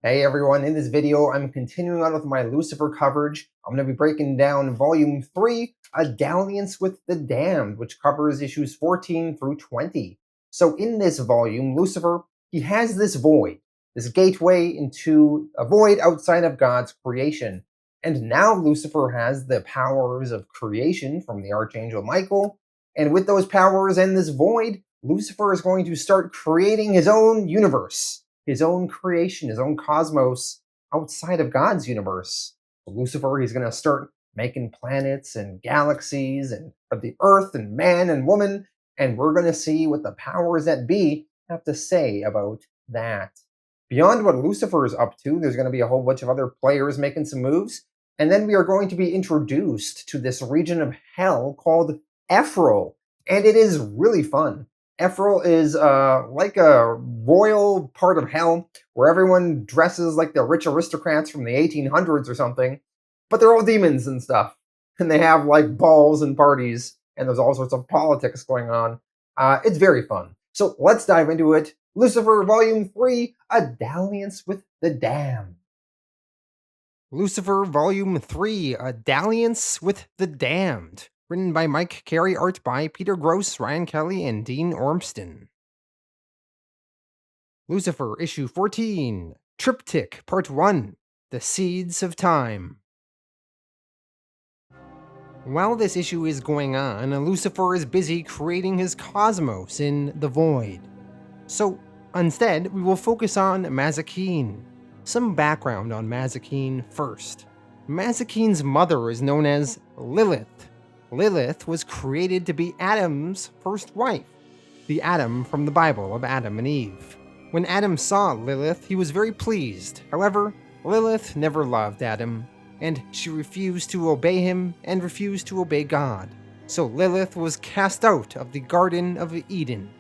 Hey everyone, in this video I'm continuing on with my Lucifer coverage. I'm going to be breaking down Volume 3, A Dalliance with the Damned, which covers issues 14 through 20. So in this volume, Lucifer, he has this void, this gateway into a void outside of God's creation. And now Lucifer has the powers of creation from the Archangel Michael. And with those powers and this void, Lucifer is going to start creating his own universe, his own creation, his own cosmos outside of God's universe. So Lucifer, he's going to start making planets and galaxies and the earth and man and woman, and we're going to see what the powers that be have to say about that. Beyond what Lucifer is up to, there's going to be a whole bunch of other players making some moves, and then we are going to be introduced to this region of hell called Ephral, and it is really fun. Ephral is like a royal part of hell where everyone dresses like the rich aristocrats from the 1800s or something, but they're all demons and stuff. And they have like balls and parties, and there's all sorts of politics going on. It's very fun. So let's dive into it. Lucifer Volume 3, A Dalliance with the Damned. Lucifer Volume 3, A Dalliance with the Damned. Written by Mike Carey, art by Peter Gross, Ryan Kelly, and Dean Ormston. Lucifer, Issue 14, Triptych, Part 1, The Seeds of Time. While this issue is going on, Lucifer is busy creating his cosmos in the void. So, instead, we will focus on Mazikeen. Some background on Mazikeen first. Mazikeen's mother is known as Lilith. Lilith was created to be Adam's first wife, the Adam from the Bible of Adam and Eve. When Adam saw Lilith, he was very pleased. However, Lilith never loved Adam, and she refused to obey him and refused to obey God. So Lilith was cast out of the Garden of Eden.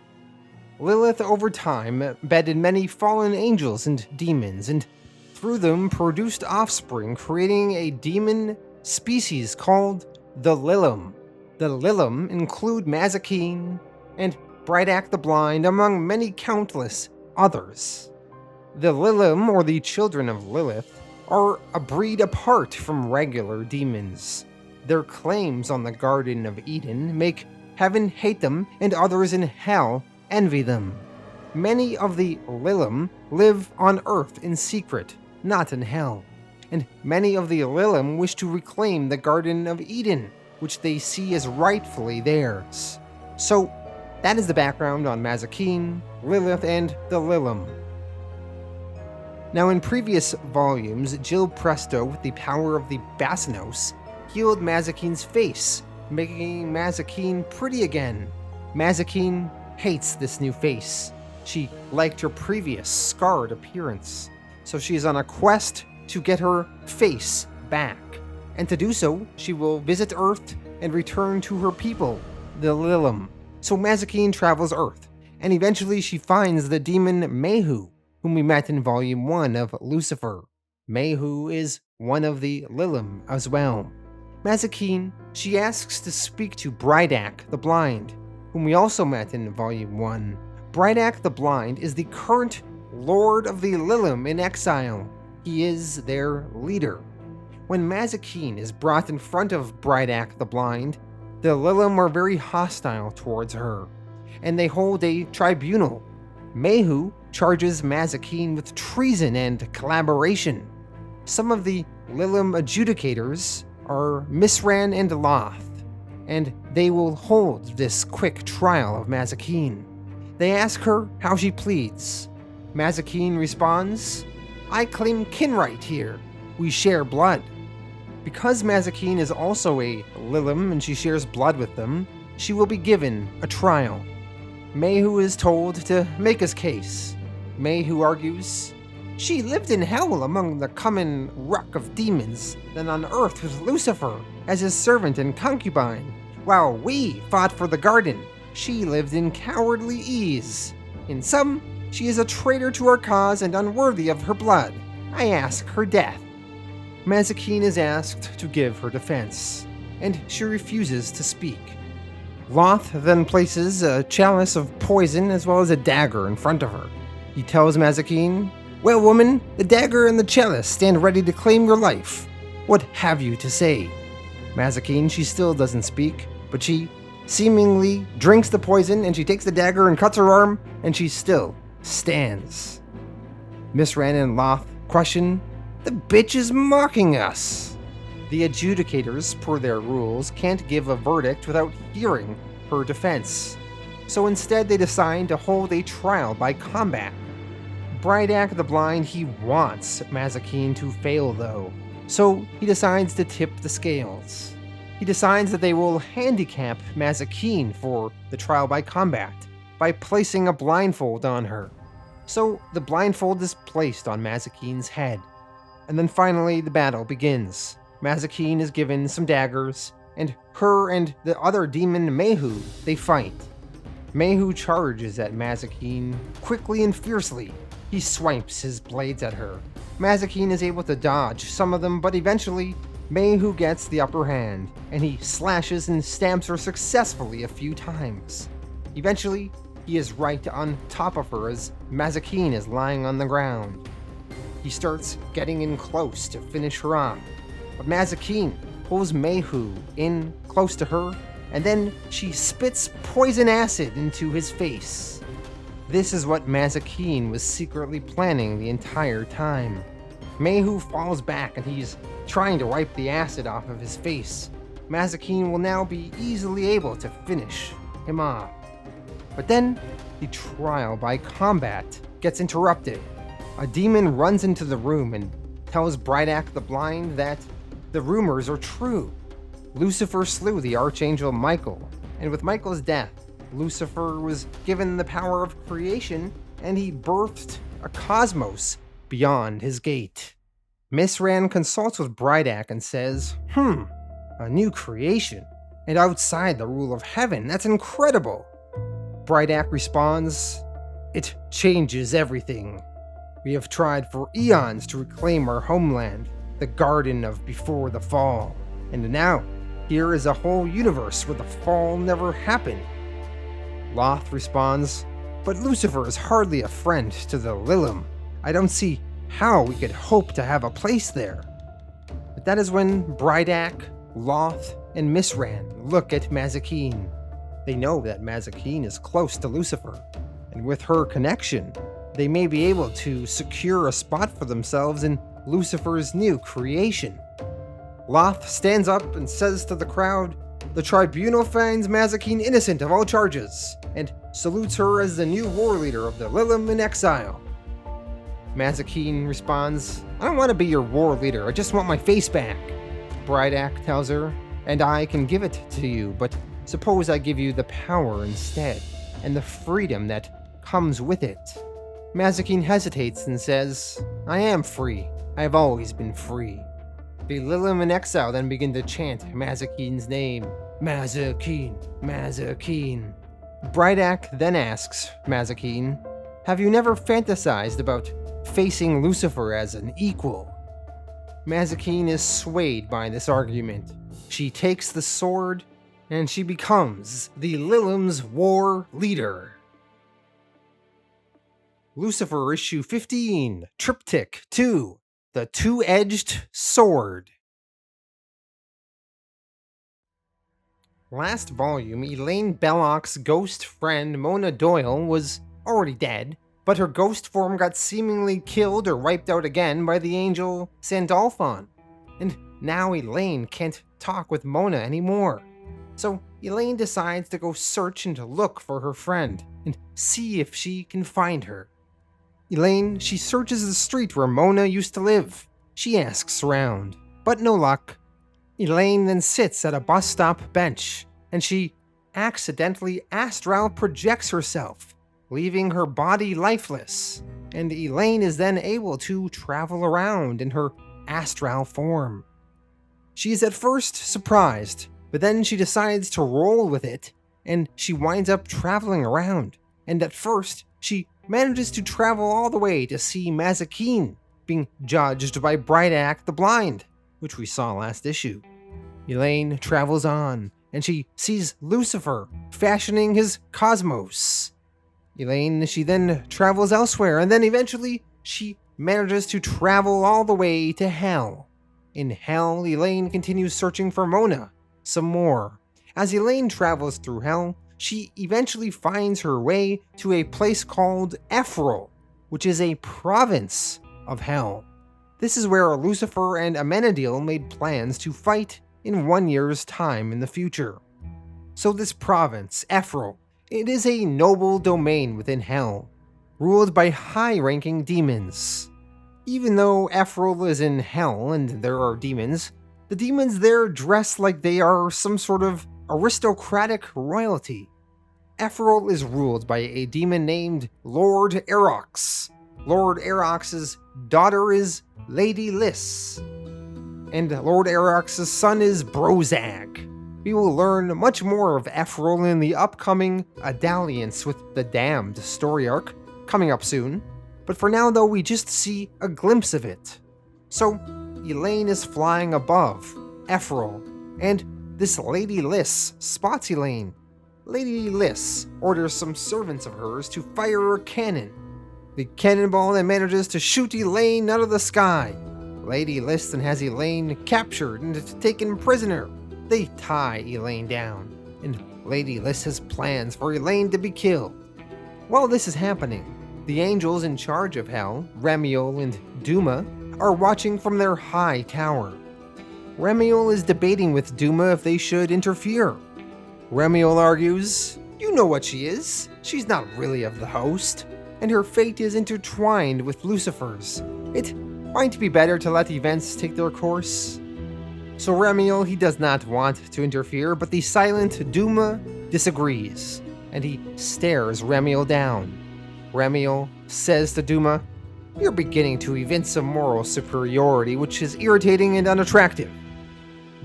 Lilith, over time, bedded many fallen angels and demons, and through them produced offspring, creating a demon species called the Lilim. The Lilim include Mazikeen and Brightach the Blind, among many countless others. The Lilim, or the children of Lilith, are a breed apart from regular demons. Their claims on the Garden of Eden make heaven hate them and others in hell envy them. Many of the Lilim live on Earth in secret, not in hell. And many of the Lilim wish to reclaim the Garden of Eden, which they see as rightfully theirs. So, that is the background on Mazikeen, Lilith, and the Lilim. Now, in previous volumes, Jill Presto, with the power of the Basinos, healed Mazikeen's face, making Mazikeen pretty again. Mazikeen hates this new face. She liked her previous scarred appearance, so she is on a quest to get her face back. And to do so, she will visit Earth and return to her people, the Lilim. So Mazikeen travels Earth, and eventually she finds the demon Mehu, whom we met in Volume 1 of Lucifer. Mehu is one of the Lilim as well. Mazikeen, she asks to speak to Brightach the Blind, whom we also met in Volume 1. Brightach the Blind is the current Lord of the Lilim in exile. He is their leader. When Mazikeen is brought in front of Brightach the Blind, the Lilim are very hostile towards her, and they hold a tribunal. Mehu charges Mazikeen with treason and collaboration. Some of the Lilim adjudicators are Misran and Loth, and they will hold this quick trial of Mazikeen. They ask her how she pleads. Mazikeen responds, "I claim kinright here. We share blood." Because Mazikeen is also a Lilim and she shares blood with them, she will be given a trial. Mehu is told to make his case. Mehu argues, "She lived in hell among the common ruck of demons, then on earth with Lucifer as his servant and concubine. While we fought for the garden, she lived in cowardly ease. In sum, she is a traitor to our cause and unworthy of her blood. I ask her death." Mazikeen is asked to give her defense, and she refuses to speak. Loth then places a chalice of poison as well as a dagger in front of her. He tells Mazikeen, Well, woman, the dagger and the chalice stand ready to claim your life. What have you to say? Mazikeen, she still doesn't speak, but she seemingly drinks the poison and she takes the dagger and cuts her arm, and she still stands. Misran and Loth question, the bitch is mocking us. The adjudicators, per their rules, can't give a verdict without hearing her defense. So instead they decide to hold a trial by combat. Brydak the Blind, he wants Mazikeen to fail though, so he decides to tip the scales. He decides that they will handicap Mazikeen for the trial by combat by placing a blindfold on her. So the blindfold is placed on Mazikeen's head. And then finally the battle begins. Mazikeen is given some daggers, and her and the other demon Mehu, they fight. Mehu charges at Mazikeen quickly and fiercely. He swipes his blades at her. Mazikeen is able to dodge some of them, but eventually Mehu gets the upper hand, and he slashes and stamps her successfully a few times. Eventually, he is right on top of her as Mazikeen is lying on the ground. He starts getting in close to finish her off, but Mazikeen pulls Mehu in close to her, and then she spits poison acid into his face. This is what Mazikeen was secretly planning the entire time. Mehu falls back and he's trying to wipe the acid off of his face. Mazikeen will now be easily able to finish him off. But then, the trial by combat gets interrupted. A demon runs into the room and tells Brydak the Blind that the rumors are true. Lucifer slew the Archangel Michael, and with Michael's death, Lucifer was given the power of creation, and he birthed a cosmos beyond his gate. Misran consults with Brydak and says, a new creation, and outside the rule of heaven, that's incredible. Brydak responds, it changes everything. We have tried for eons to reclaim our homeland, the garden of before the fall, and now, here is a whole universe where the fall never happened. Loth responds, but Lucifer is hardly a friend to the Lilim. I don't see how we could hope to have a place there. But that is when Brydak, Loth, and Misran look at Mazikeen. They know that Mazikeen is close to Lucifer, and with her connection, they may be able to secure a spot for themselves in Lucifer's new creation. Loth stands up and says to the crowd, the tribunal finds Mazikeen innocent of all charges, and salutes her as the new war leader of the Lilim in exile. Mazikeen responds, I don't want to be your war leader, I just want my face back. Brydak tells her, and I can give it to you, but suppose I give you the power instead, and the freedom that comes with it. Mazikeen hesitates and says, I am free. I have always been free. The Lilim in exile then begin to chant Mazikeen's name. Mazikeen, Mazikeen. Brydak then asks Mazikeen, have you never fantasized about facing Lucifer as an equal? Mazikeen is swayed by this argument. She takes the sword, and she becomes the Lilim's war leader. Lucifer issue 15, Triptych 2, The Two-Edged Sword. Last volume, Elaine Belloc's ghost friend Mona Doyle was already dead, but her ghost form got seemingly killed or wiped out again by the angel Sandalphon. And now Elaine can't talk with Mona anymore. So Elaine decides to go search and to look for her friend and see if she can find her. Elaine, she searches the street where Mona used to live. She asks around, but no luck. Elaine then sits at a bus stop bench, and she accidentally astral projects herself, leaving her body lifeless, and Elaine is then able to travel around in her astral form. She is at first surprised, but then she decides to roll with it, and she winds up traveling around, and at first she manages to travel all the way to see Mazikeen being judged by Brydak the Blind, which we saw last issue. Elaine travels on, and she sees Lucifer fashioning his cosmos. Elaine, she then travels elsewhere, and then eventually she manages to travel all the way to Hell. In Hell, Elaine continues searching for Mona some more. As Elaine travels through Hell, she eventually finds her way to a place called Ancestral, which is a province of Hell. This is where Lucifer and Amenadiel made plans to fight in 1 year's time in the future. So this province, Ancestral, it is a noble domain within Hell, ruled by high-ranking demons. Even though Ancestral is in Hell and there are demons, the demons there dress like they are some sort of aristocratic royalty. Ancestral is ruled by a demon named Lord Erox. Lord Erox's daughter is Lady Lys, and Lord Erox's son is Brozag. We will learn much more of Ancestral in the upcoming Dalliance With The Damned story arc, coming up soon. But for now though, we just see a glimpse of it. So, Elaine is flying above Ancestral, and this Lady Lys spots Elaine. Lady Lys orders some servants of hers to fire a cannon. The cannonball then manages to shoot Elaine out of the sky. Lady Lys then has Elaine captured and taken prisoner. They tie Elaine down, and Lady Lys has plans for Elaine to be killed. While this is happening, the angels in charge of Hell, Remiel and Duma, are watching from their high tower. Remiel is debating with Duma if they should interfere. Remiel argues, "You know what she is. She's not really of the host, and her fate is intertwined with Lucifer's. It might be better to let events take their course." So Remiel, he does not want to interfere, but the silent Duma disagrees, and he stares Remiel down. Remiel says to Duma, "You're beginning to evince some moral superiority, which is irritating and unattractive."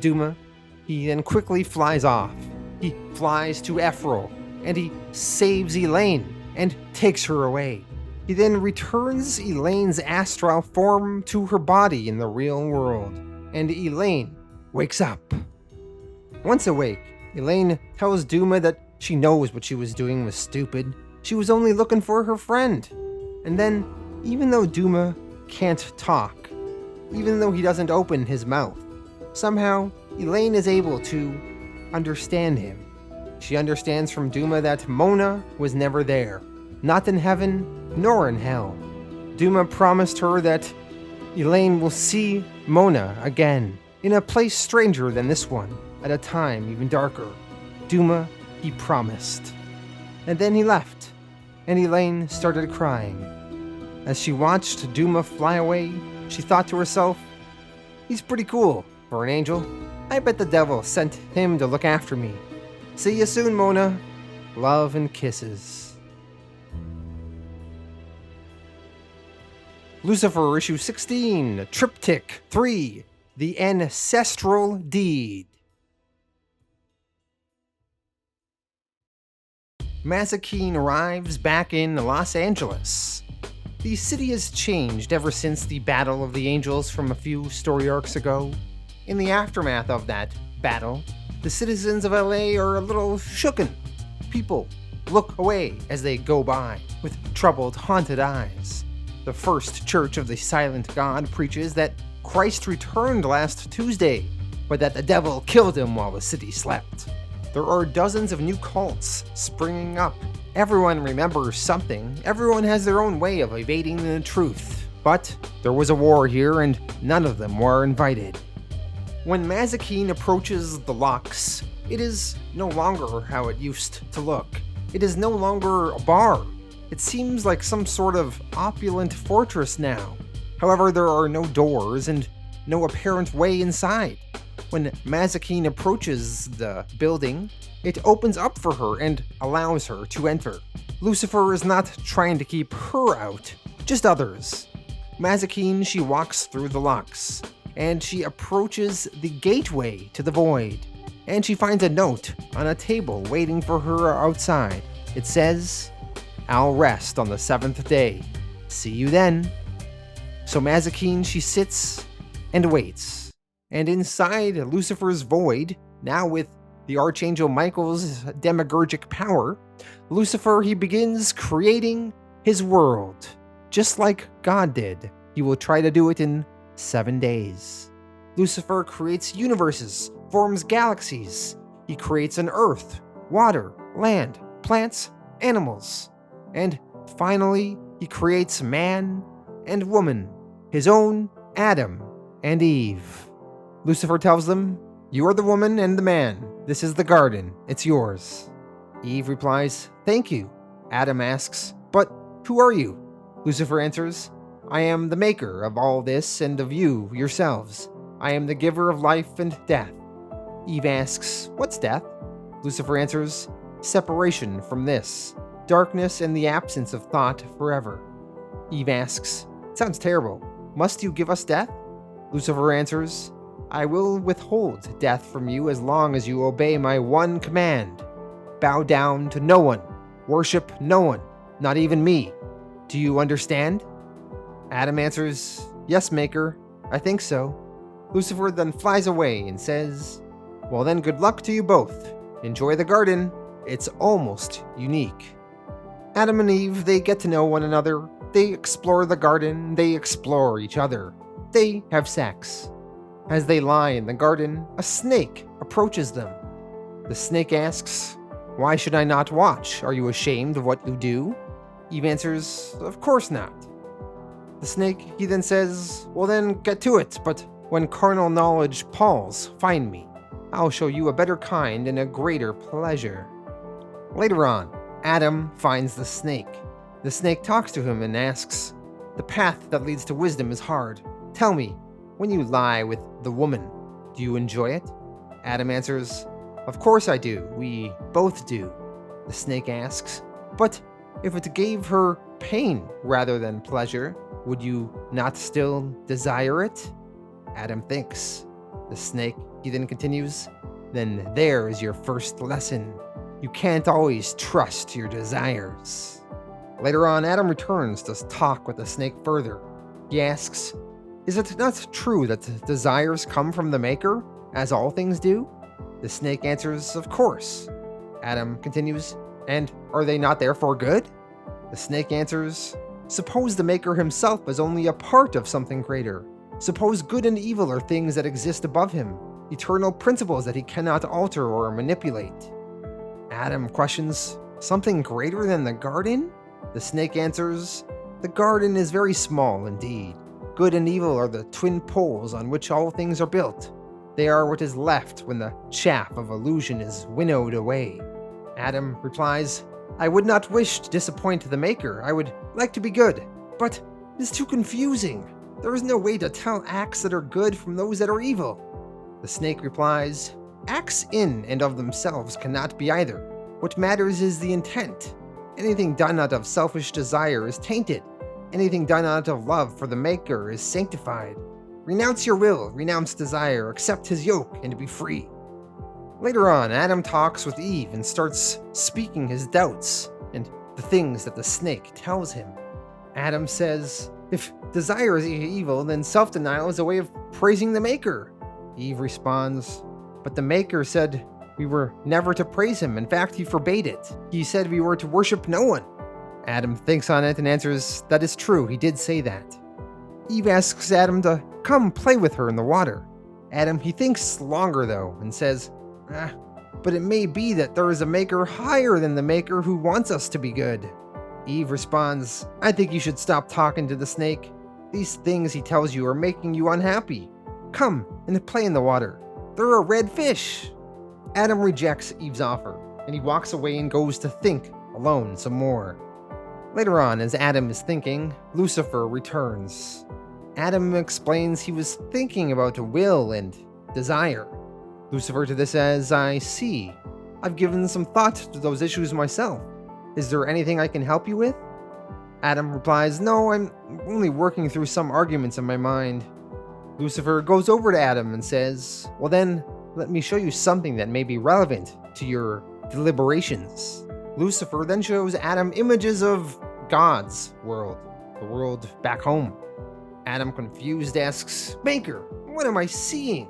Duma, he then quickly flies off. He flies to Ancestral, and he saves Elaine and takes her away. He then returns Elaine's astral form to her body in the real world, and Elaine wakes up. Once awake, Elaine tells Duma that she knows what she was doing was stupid. She was only looking for her friend. And then, even though Duma can't talk, even though he doesn't open his mouth, somehow Elaine is able to understand him. She understands from Duma that Mona was never there, not in heaven nor in hell. Duma promised her that Elaine will see Mona again, in a place stranger than this one, at a time even darker. Duma, he promised. And then he left, and Elaine started crying. As she watched Duma fly away, she thought to herself, "He's pretty cool for an angel. I bet the devil sent him to look after me. See you soon, Mona. Love and kisses." Lucifer issue 16, Triptych 3, The Ancestral Deed. Mazikeen arrives back in Los Angeles. The city has changed ever since the Battle of the Angels from a few story arcs ago. In the aftermath of that battle, the citizens of LA are a little shooken. People look away as they go by with troubled, haunted eyes. The First Church of the Silent God preaches that Christ returned last Tuesday, but that the devil killed him while the city slept. There are dozens of new cults springing up. Everyone remembers something. Everyone has their own way of evading the truth. But there was a war here, and none of them were invited. When Mazikeen approaches the locks, it is no longer how it used to look. It is no longer a bar. It seems like some sort of opulent fortress now. However, there are no doors and no apparent way inside. When Mazikeen approaches the building, it opens up for her and allows her to enter. Lucifer is not trying to keep her out, just others. Mazikeen, she walks through the locks, and she approaches the gateway to the void, and she finds a note on a table waiting for her outside. It says, "I'll rest on the 7th day. See you then." So Mazikeen, she sits and waits. And inside Lucifer's void, now with the Archangel Michael's demiurgic power, Lucifer, he begins creating his world, just like God did He will try to do it in 7 days. Lucifer creates universes, forms galaxies. He creates an earth, water, land, plants, animals. And finally, he creates man and woman, his own Adam and Eve. Lucifer tells them, "You are the woman and the man. This is the garden. It's yours." Eve replies, "Thank you." Adam asks, "But who are you?" Lucifer answers, "I am the maker of all this and of you yourselves. I am the giver of life and death." Eve asks, "What's death?" Lucifer answers, "Separation from this, darkness and the absence of thought forever." Eve asks, "Sounds terrible. Must you give us death?" Lucifer answers, "I will withhold death from you as long as you obey my one command. Bow down to no one. Worship no one, not even me. Do you understand?" Adam answers, "Yes, Maker, I think so." Lucifer then flies away and says, "Well then, good luck to you both. Enjoy the garden. It's almost unique." Adam and Eve, they get to know one another. They explore the garden. They explore each other. They have sex. As they lie in the garden, a snake approaches them. The snake asks, "Why should I not watch? Are you ashamed of what you do?" Eve answers, "Of course not." The snake, he then says, "Well then, get to it, but when carnal knowledge palls, find me. I'll show you a better kind and a greater pleasure." Later on, Adam finds the snake. The snake talks to him and asks, "The path that leads to wisdom is hard. Tell me, when you lie with the woman, do you enjoy it?" Adam answers, "Of course I do. We both do." The snake asks, "But if it gave her pain rather than pleasure, would you not still desire it?" Adam thinks. The snake, he then continues, "Then there is your first lesson. You can't always trust your desires." Later on, Adam returns to talk with the snake further. He asks, "Is it not true that desires come from the Maker, as all things do?" The snake answers, "Of course." Adam continues, "And are they not therefore good?" The snake answers, "Suppose the Maker himself is only a part of something greater. Suppose good and evil are things that exist above him, eternal principles that he cannot alter or manipulate." Adam questions, "Something greater than the garden?" The snake answers, "The garden is very small indeed. Good and evil are the twin poles on which all things are built. They are what is left when the chaff of illusion is winnowed away." Adam replies, "I would not wish to disappoint the Maker. I would like to be good, but it is too confusing. There is no way to tell acts that are good from those that are evil." The snake replies, "Acts in and of themselves cannot be either. What matters is the intent. Anything done out of selfish desire is tainted. Anything done out of love for the Maker is sanctified. Renounce your will, renounce desire, accept his yoke, and be free." Later on, Adam talks with Eve and starts speaking his doubts and the things that the snake tells him. Adam says, "If desire is evil, then self-denial is a way of praising the Maker." Eve responds, "But the Maker said we were never to praise him. In fact, he forbade it. He said we were to worship no one." Adam thinks on it and answers, "That is true, he did say that." Eve asks Adam to come play with her in the water. Adam, he thinks longer though, and says, "But it may be that there is a Maker higher than the Maker who wants us to be good." Eve responds, "I think you should stop talking to the snake. These things he tells you are making you unhappy. Come and play in the water. There are red fish." Adam rejects Eve's offer, and he walks away and goes to think alone some more. Later on, as Adam is thinking, Lucifer returns. Adam explains he was thinking about will and desire. Lucifer to this says, "I see. I've given some thought to those issues myself. Is there anything I can help you with?" Adam replies, "No, I'm only working through some arguments in my mind." Lucifer goes over to Adam and says, "Well then, let me show you something that may be relevant to your deliberations." Lucifer then shows Adam images of God's world, the world back home. Adam, confused, asks, "Maker, what am I seeing?"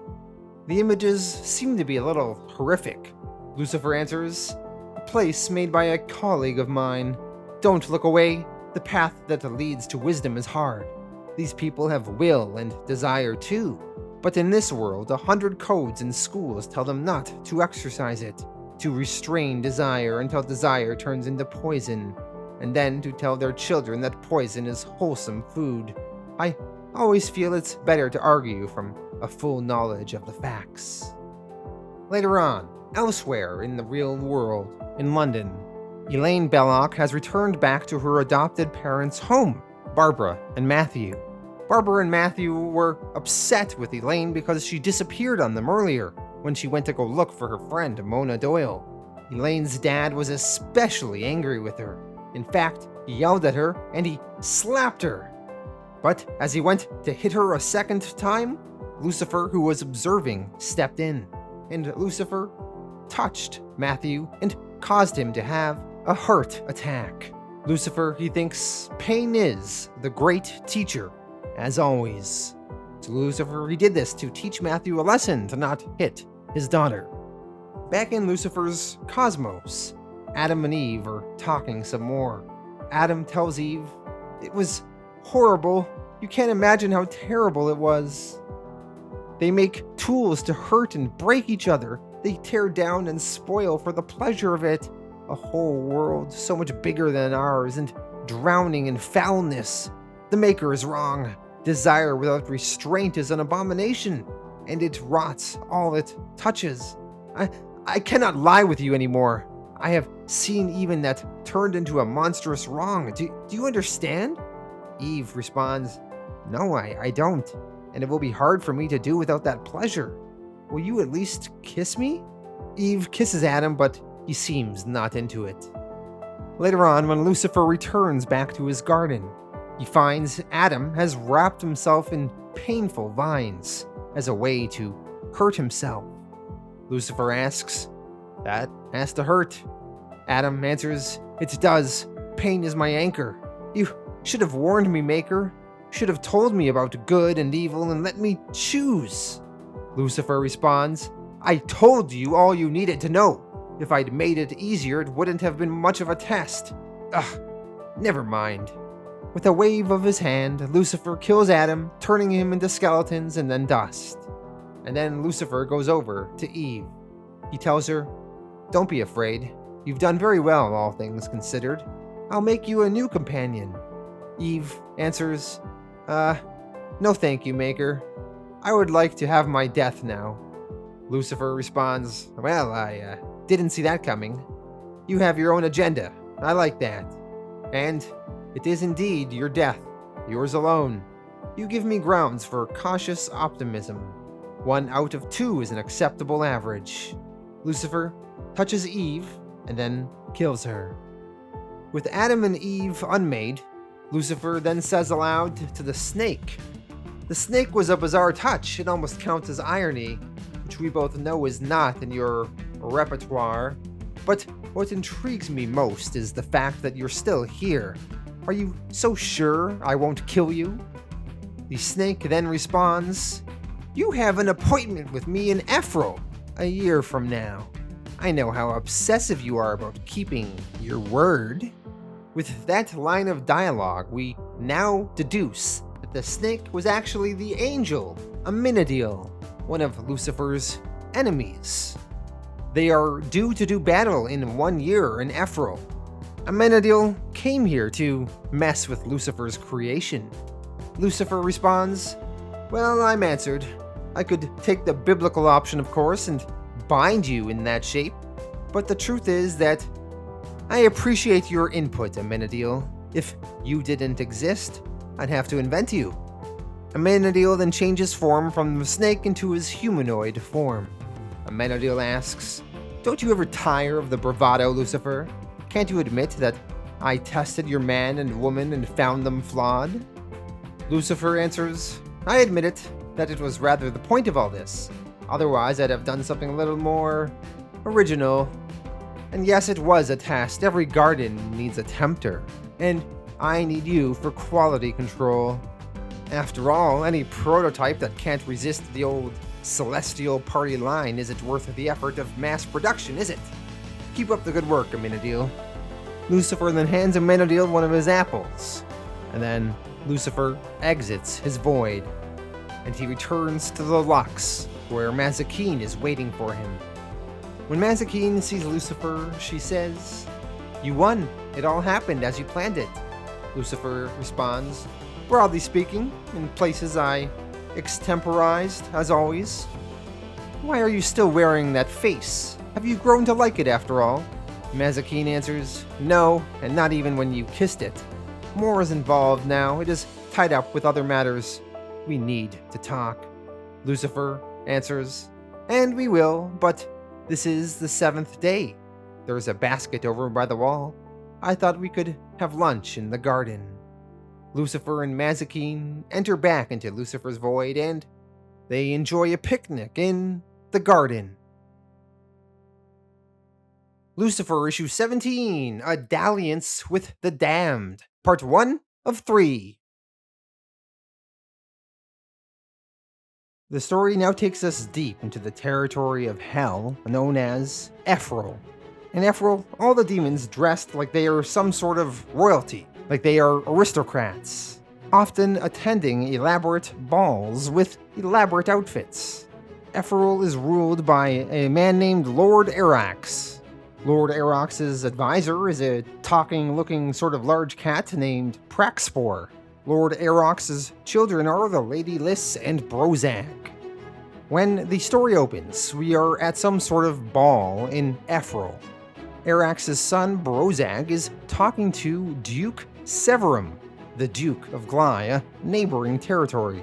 The images seem to be a little horrific. Lucifer answers, "A place made by a colleague of mine. Don't look away. The path that leads to wisdom is hard. These people have will and desire too. But in this world, 100 codes in schools tell them not to exercise it, to restrain desire until desire turns into poison, and then to tell their children that poison is wholesome food. I always feel it's better to argue from a full knowledge of the facts. Later on, elsewhere in the real world, in London, Elaine Belloc has returned back to her adopted parents' home, Barbara and Matthew. Barbara and Matthew were upset with Elaine because she disappeared on them earlier when she went to go look for her friend Mona Doyle. Elaine's dad was especially angry with her. In fact, he yelled at her and he slapped her. But as he went to hit her a second time, Lucifer, who was observing, stepped in, and Lucifer touched Matthew and caused him to have a heart attack. Lucifer, he thinks pain is the great teacher, as always. So Lucifer, he did this to teach Matthew a lesson to not hit his daughter. Back in Lucifer's cosmos, Adam and Eve are talking some more. Adam tells Eve, "It was horrible. You can't imagine how terrible it was. They make tools to hurt and break each other. They tear down and spoil for the pleasure of it. A whole world so much bigger than ours and drowning in foulness. The Maker is wrong. Desire without restraint is an abomination, and it rots all it touches. I cannot lie with you anymore. I have seen even that turned into a monstrous wrong. Do you understand?" Eve responds, "No, I don't, and it will be hard for me to do without that pleasure. Will you at least kiss me?" Eve kisses Adam, but he seems not into it. Later on, when Lucifer returns back to his garden, he finds Adam has wrapped himself in painful vines as a way to hurt himself. Lucifer asks, "That has to hurt." Adam answers, "It does. Pain is my anchor. You should have warned me, Maker. Should have told me about good and evil and let me choose." Lucifer responds, "I told you all you needed to know. If I'd made it easier, it wouldn't have been much of a test. Ugh, never mind." With a wave of his hand, Lucifer kills Adam, turning him into skeletons and then dust. And then Lucifer goes over to Eve. He tells her, "Don't be afraid. You've done very well, all things considered. I'll make you a new companion." Eve answers, "No thank you, Maker. I would like to have my death now." Lucifer responds, "Well, I didn't see that coming. You have your own agenda. I like that. And it is indeed your death, yours alone. You give me grounds for cautious optimism. 1 out of 2 is an acceptable average." Lucifer touches Eve and then kills her. With Adam and Eve unmade, Lucifer then says aloud to the snake. The snake was a bizarre touch. It almost counts as irony, which we both know is not in your repertoire. But what intrigues me most is the fact that you're still here. Are you so sure I won't kill you? The snake then responds, "You have an appointment with me in Ephraim a year from now. I know how obsessive you are about keeping your word." With that line of dialogue, we now deduce that the snake was actually the angel, Amenadiel, one of Lucifer's enemies. They are due to do battle in 1 year in Ephraim. Amenadiel came here to mess with Lucifer's creation. Lucifer responds, "Well, I'm answered. I could take the biblical option, of course, and bind you in that shape. But the truth is that I appreciate your input, Amenadiel. If you didn't exist, I'd have to invent you." Amenadiel then changes form from the snake into his humanoid form. Amenadiel asks, "Don't you ever tire of the bravado, Lucifer? Can't you admit that I tested your man and woman and found them flawed?" Lucifer answers, "I admit it, that it was rather the point of all this. Otherwise, I'd have done something a little more original. And yes, it was a test. Every garden needs a tempter. And I need you for quality control. After all, any prototype that can't resist the old celestial party line isn't worth the effort of mass production, is it? Keep up the good work, Amenadiel." Lucifer then hands Amenadiel one of his apples. And then Lucifer exits his void, and he returns to the locks where Mazikeen is waiting for him. When Mazikeen sees Lucifer, she says, "You won. It all happened as you planned it." Lucifer responds, "Broadly speaking, in places I extemporized, as always." "Why are you still wearing that face? Have you grown to like it after all?" Mazikeen answers, "No, and not even when you kissed it. More is involved now. It is tied up with other matters. We need to talk." Lucifer answers, "And we will, but this is the 7th day. There's a basket over by the wall. I thought we could have lunch in the garden." Lucifer and Mazikeen enter back into Lucifer's void, and they enjoy a picnic in the garden. Lucifer issue 17, A Dalliance with the Damned, part 1 of 3. The story now takes us deep into the territory of hell, known as Ephral. In Ephral, all the demons dressed like they are some sort of royalty, like they are aristocrats, often attending elaborate balls with elaborate outfits. Ephral is ruled by a man named Lord Arax. Lord Arax's advisor is a talking-looking sort of large cat named Praxpor. Lord Arax's children are the Lady Lys and Brozag. When the story opens, we are at some sort of ball in Ephral. Arax's son Brozag is talking to Duke Severum, the Duke of Gly, a neighboring territory.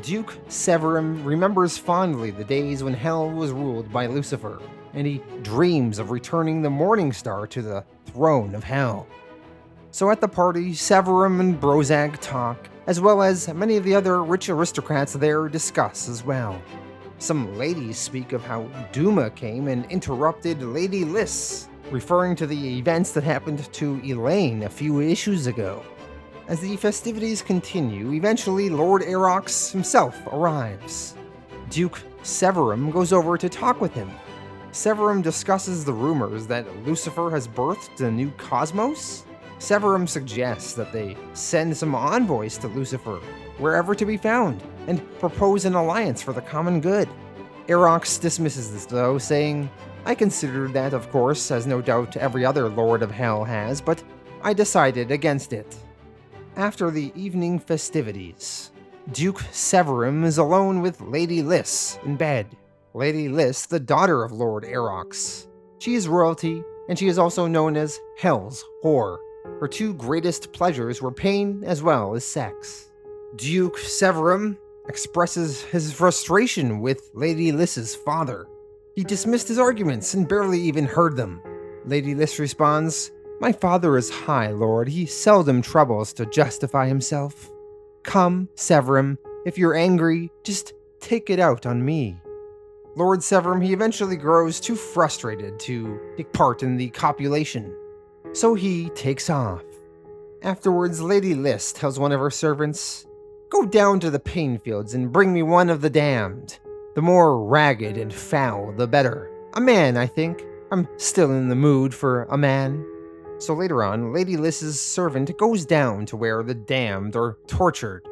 Duke Severum remembers fondly the days when hell was ruled by Lucifer, and he dreams of returning the Morningstar to the throne of hell. So at the party, Severum and Brozag talk, as well as many of the other rich aristocrats there discuss as well. Some ladies speak of how Duma came and interrupted Lady Lys, referring to the events that happened to Elaine a few issues ago. As the festivities continue, eventually Lord Arax himself arrives. Duke Severum goes over to talk with him. Severum discusses the rumors that Lucifer has birthed a new cosmos. Severum suggests that they send some envoys to Lucifer, wherever to be found, and propose an alliance for the common good. Arax dismisses this though, saying, "I considered that, of course, as no doubt every other Lord of Hell has, but I decided against it." After the evening festivities, Duke Severum is alone with Lady Lys in bed. Lady Lys, the daughter of Lord Arax. She is royalty, and she is also known as Hell's Whore. Her two greatest pleasures were pain as well as sex. Duke Severum expresses his frustration with Lady Lys's father. He dismissed his arguments and barely even heard them. Lady Lys responds, "My father is high, lord. He seldom troubles to justify himself. Come, Severum, if you're angry, just take it out on me." Lord Severum, he eventually grows too frustrated to take part in the copulation, so he takes off. Afterwards, Lady Lys tells one of her servants, "Go down to the pain fields and bring me one of the damned. The more ragged and foul, the better. A man, I think. I'm still in the mood for a man." So later on, Lady Lys's servant goes down to where the damned are tortured.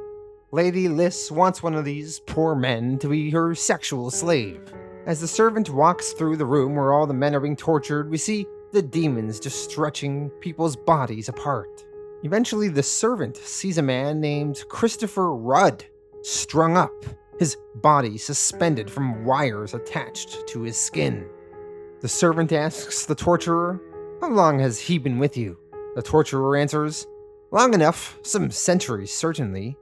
Lady Lys wants one of these poor men to be her sexual slave. As the servant walks through the room where all the men are being tortured, we see the demons just stretching people's bodies apart. Eventually, the servant sees a man named Christopher Rudd, strung up, his body suspended from wires attached to his skin. The servant asks the torturer, "How long has he been with you?" The torturer answers, "Long enough, some centuries certainly."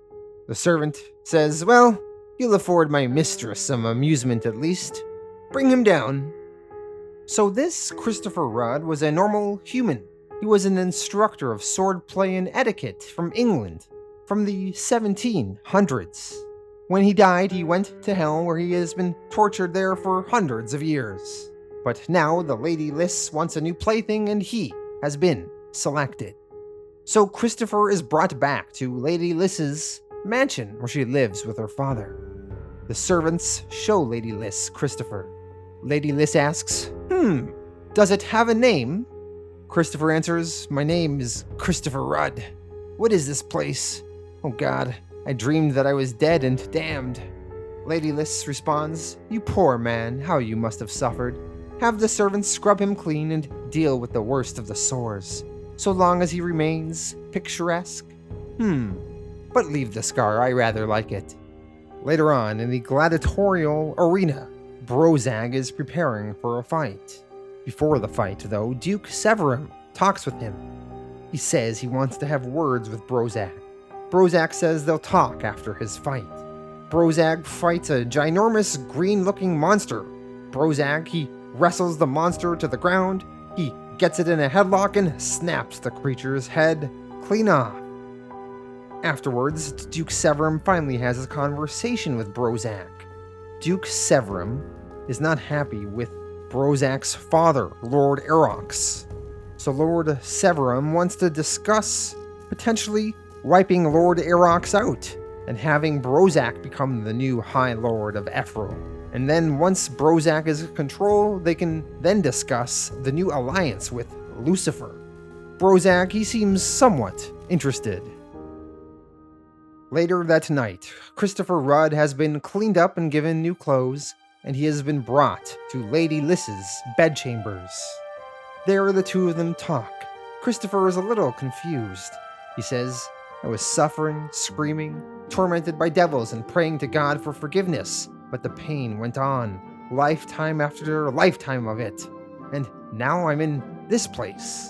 The servant says, "Well, you'll afford my mistress some amusement at least. Bring him down." So this Christopher Rudd was a normal human. He was an instructor of swordplay and etiquette from England, from the 1700s. When he died, he went to hell, where he has been tortured there for hundreds of years. But now the Lady Lys wants a new plaything, and he has been selected. So Christopher is brought back to Lady Lys's mansion, where she lives with her father. The servants show Lady Lys Christopher. Lady Lys asks, "Does it have a name?" Christopher answers, "My name is Christopher Rudd. What is this place?" Oh God, I dreamed that I was dead and damned. Lady Lys responds, "You poor man, how you must have suffered. Have the servants scrub him clean and deal with the worst of the sores, so long as he remains picturesque. But leave the scar, I rather like it." Later on, in the gladiatorial arena, Brozag is preparing for a fight. Before the fight, though, Duke Severum talks with him. He says he wants to have words with Brozag. Brozag says they'll talk after his fight. Brozag fights a ginormous green-looking monster. Brozag, he wrestles the monster to the ground, he gets it in a headlock and snaps the creature's head clean off. Afterwards, Duke Severum finally has a conversation with Brozag. Duke Severum is not happy with Brozag's father, Lord Erox. So Lord Severum wants to discuss potentially wiping Lord Erox out and having Brozak become the new High Lord of Ephraim. And then once Brozak is in control, they can then discuss the new alliance with Lucifer. Brozak, he seems somewhat interested. Later that night, Christopher Rudd has been cleaned up and given new clothes, and he has been brought to Lady Lys's bedchambers. There the two of them talk. Christopher is a little confused. He says, "I was suffering, screaming, tormented by devils and praying to God for forgiveness, but the pain went on, lifetime after lifetime of it, and now I'm in this place."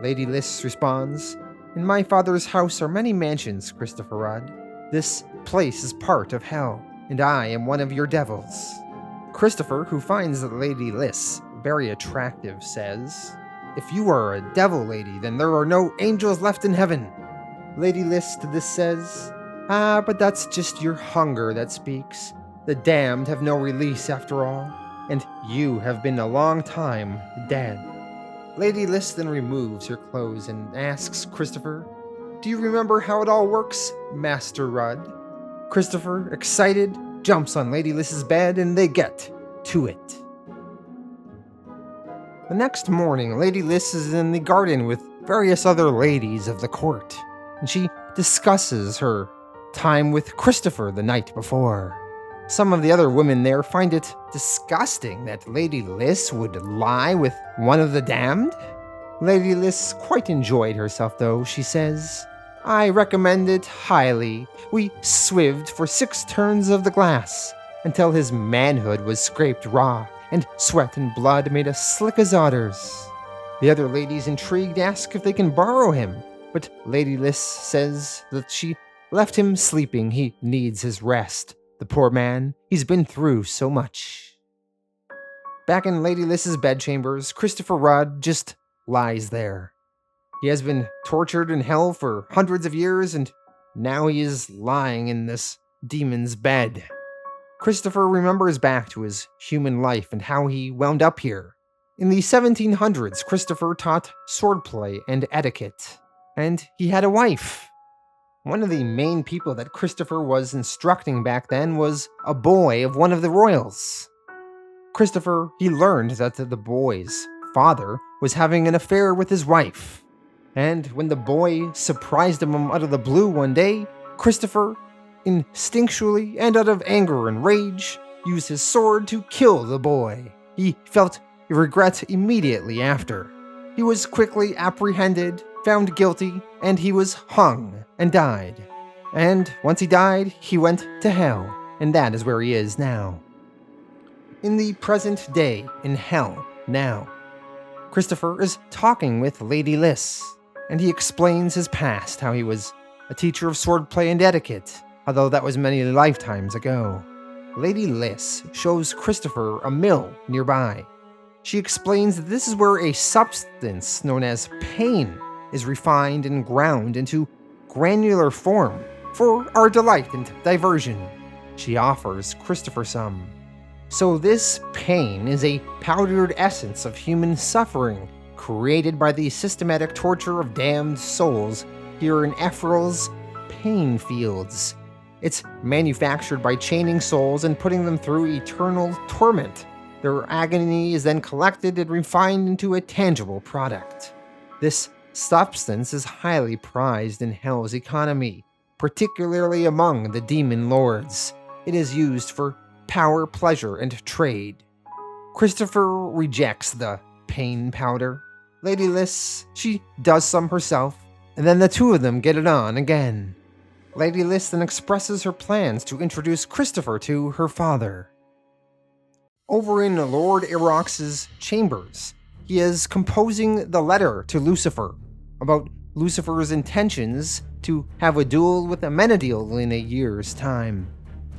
Lady Lys responds, "In my father's house are many mansions, Christopher Rudd. This place is part of hell, and I am one of your devils." Christopher, who finds Lady Lys very attractive, says, "If you are a devil lady, then there are no angels left in heaven." Lady Lys to this says, "But that's just your hunger that speaks. The damned have no release after all, and you have been a long time dead." Lady Lys then removes her clothes and asks Christopher, "Do you remember how it all works, Master Rudd?" Christopher, excited, jumps on Lady Lys's bed and they get to it. The next morning, Lady Lys is in the garden with various other ladies of the court, and she discusses her time with Christopher the night before. Some of the other women there find it disgusting that Lady Lys would lie with one of the damned. Lady Lys quite enjoyed herself though, she says. "I recommend it highly. We swived for 6 turns of the glass, until his manhood was scraped raw, and sweat and blood made us slick as otters." The other ladies, intrigued, ask if they can borrow him, but Lady Lys says that she left him sleeping. He needs his rest. The poor man, he's been through so much. Back in Lady Lys's bedchambers, Christopher Rudd just lies there. He has been tortured in hell for hundreds of years, and now he is lying in this demon's bed. Christopher remembers back to his human life and how he wound up here. In the 1700s, Christopher taught swordplay and etiquette, and he had a wife. One of the main people that Christopher was instructing back then was a boy of one of the royals. Christopher, he learned that the boy's father was having an affair with his wife. And when the boy surprised him out of the blue one day, Christopher, instinctually and out of anger and rage, used his sword to kill the boy. He felt regret immediately after. He was quickly apprehended, found guilty, and he was hung and died. And once he died, he went to hell, and that is where he is now. In the present day, in hell now, Christopher is talking with Lady Lys, and he explains his past, how he was a teacher of swordplay and etiquette, although that was many lifetimes ago. Lady Lys shows Christopher a mill nearby. She explains that this is where a substance known as pain is refined and ground into granular form for our delight and diversion. She offers Christopher some. So this pain is a powdered essence of human suffering created by the systematic torture of damned souls here in Ephraim's pain fields. It's manufactured by chaining souls and putting them through eternal torment. Their agony is then collected and refined into a tangible product. This substance is highly prized in hell's economy, particularly among the demon lords. It is used for power, pleasure, and trade. Christopher rejects the pain powder. Lady Liss, she does some herself, and then the two of them get it on again. Lady Liss then expresses her plans to introduce Christopher to her father. Over in Lord Erox's chambers, he is composing the letter to Lucifer about Lucifer's intentions to have a duel with Amenadiel in a year's time.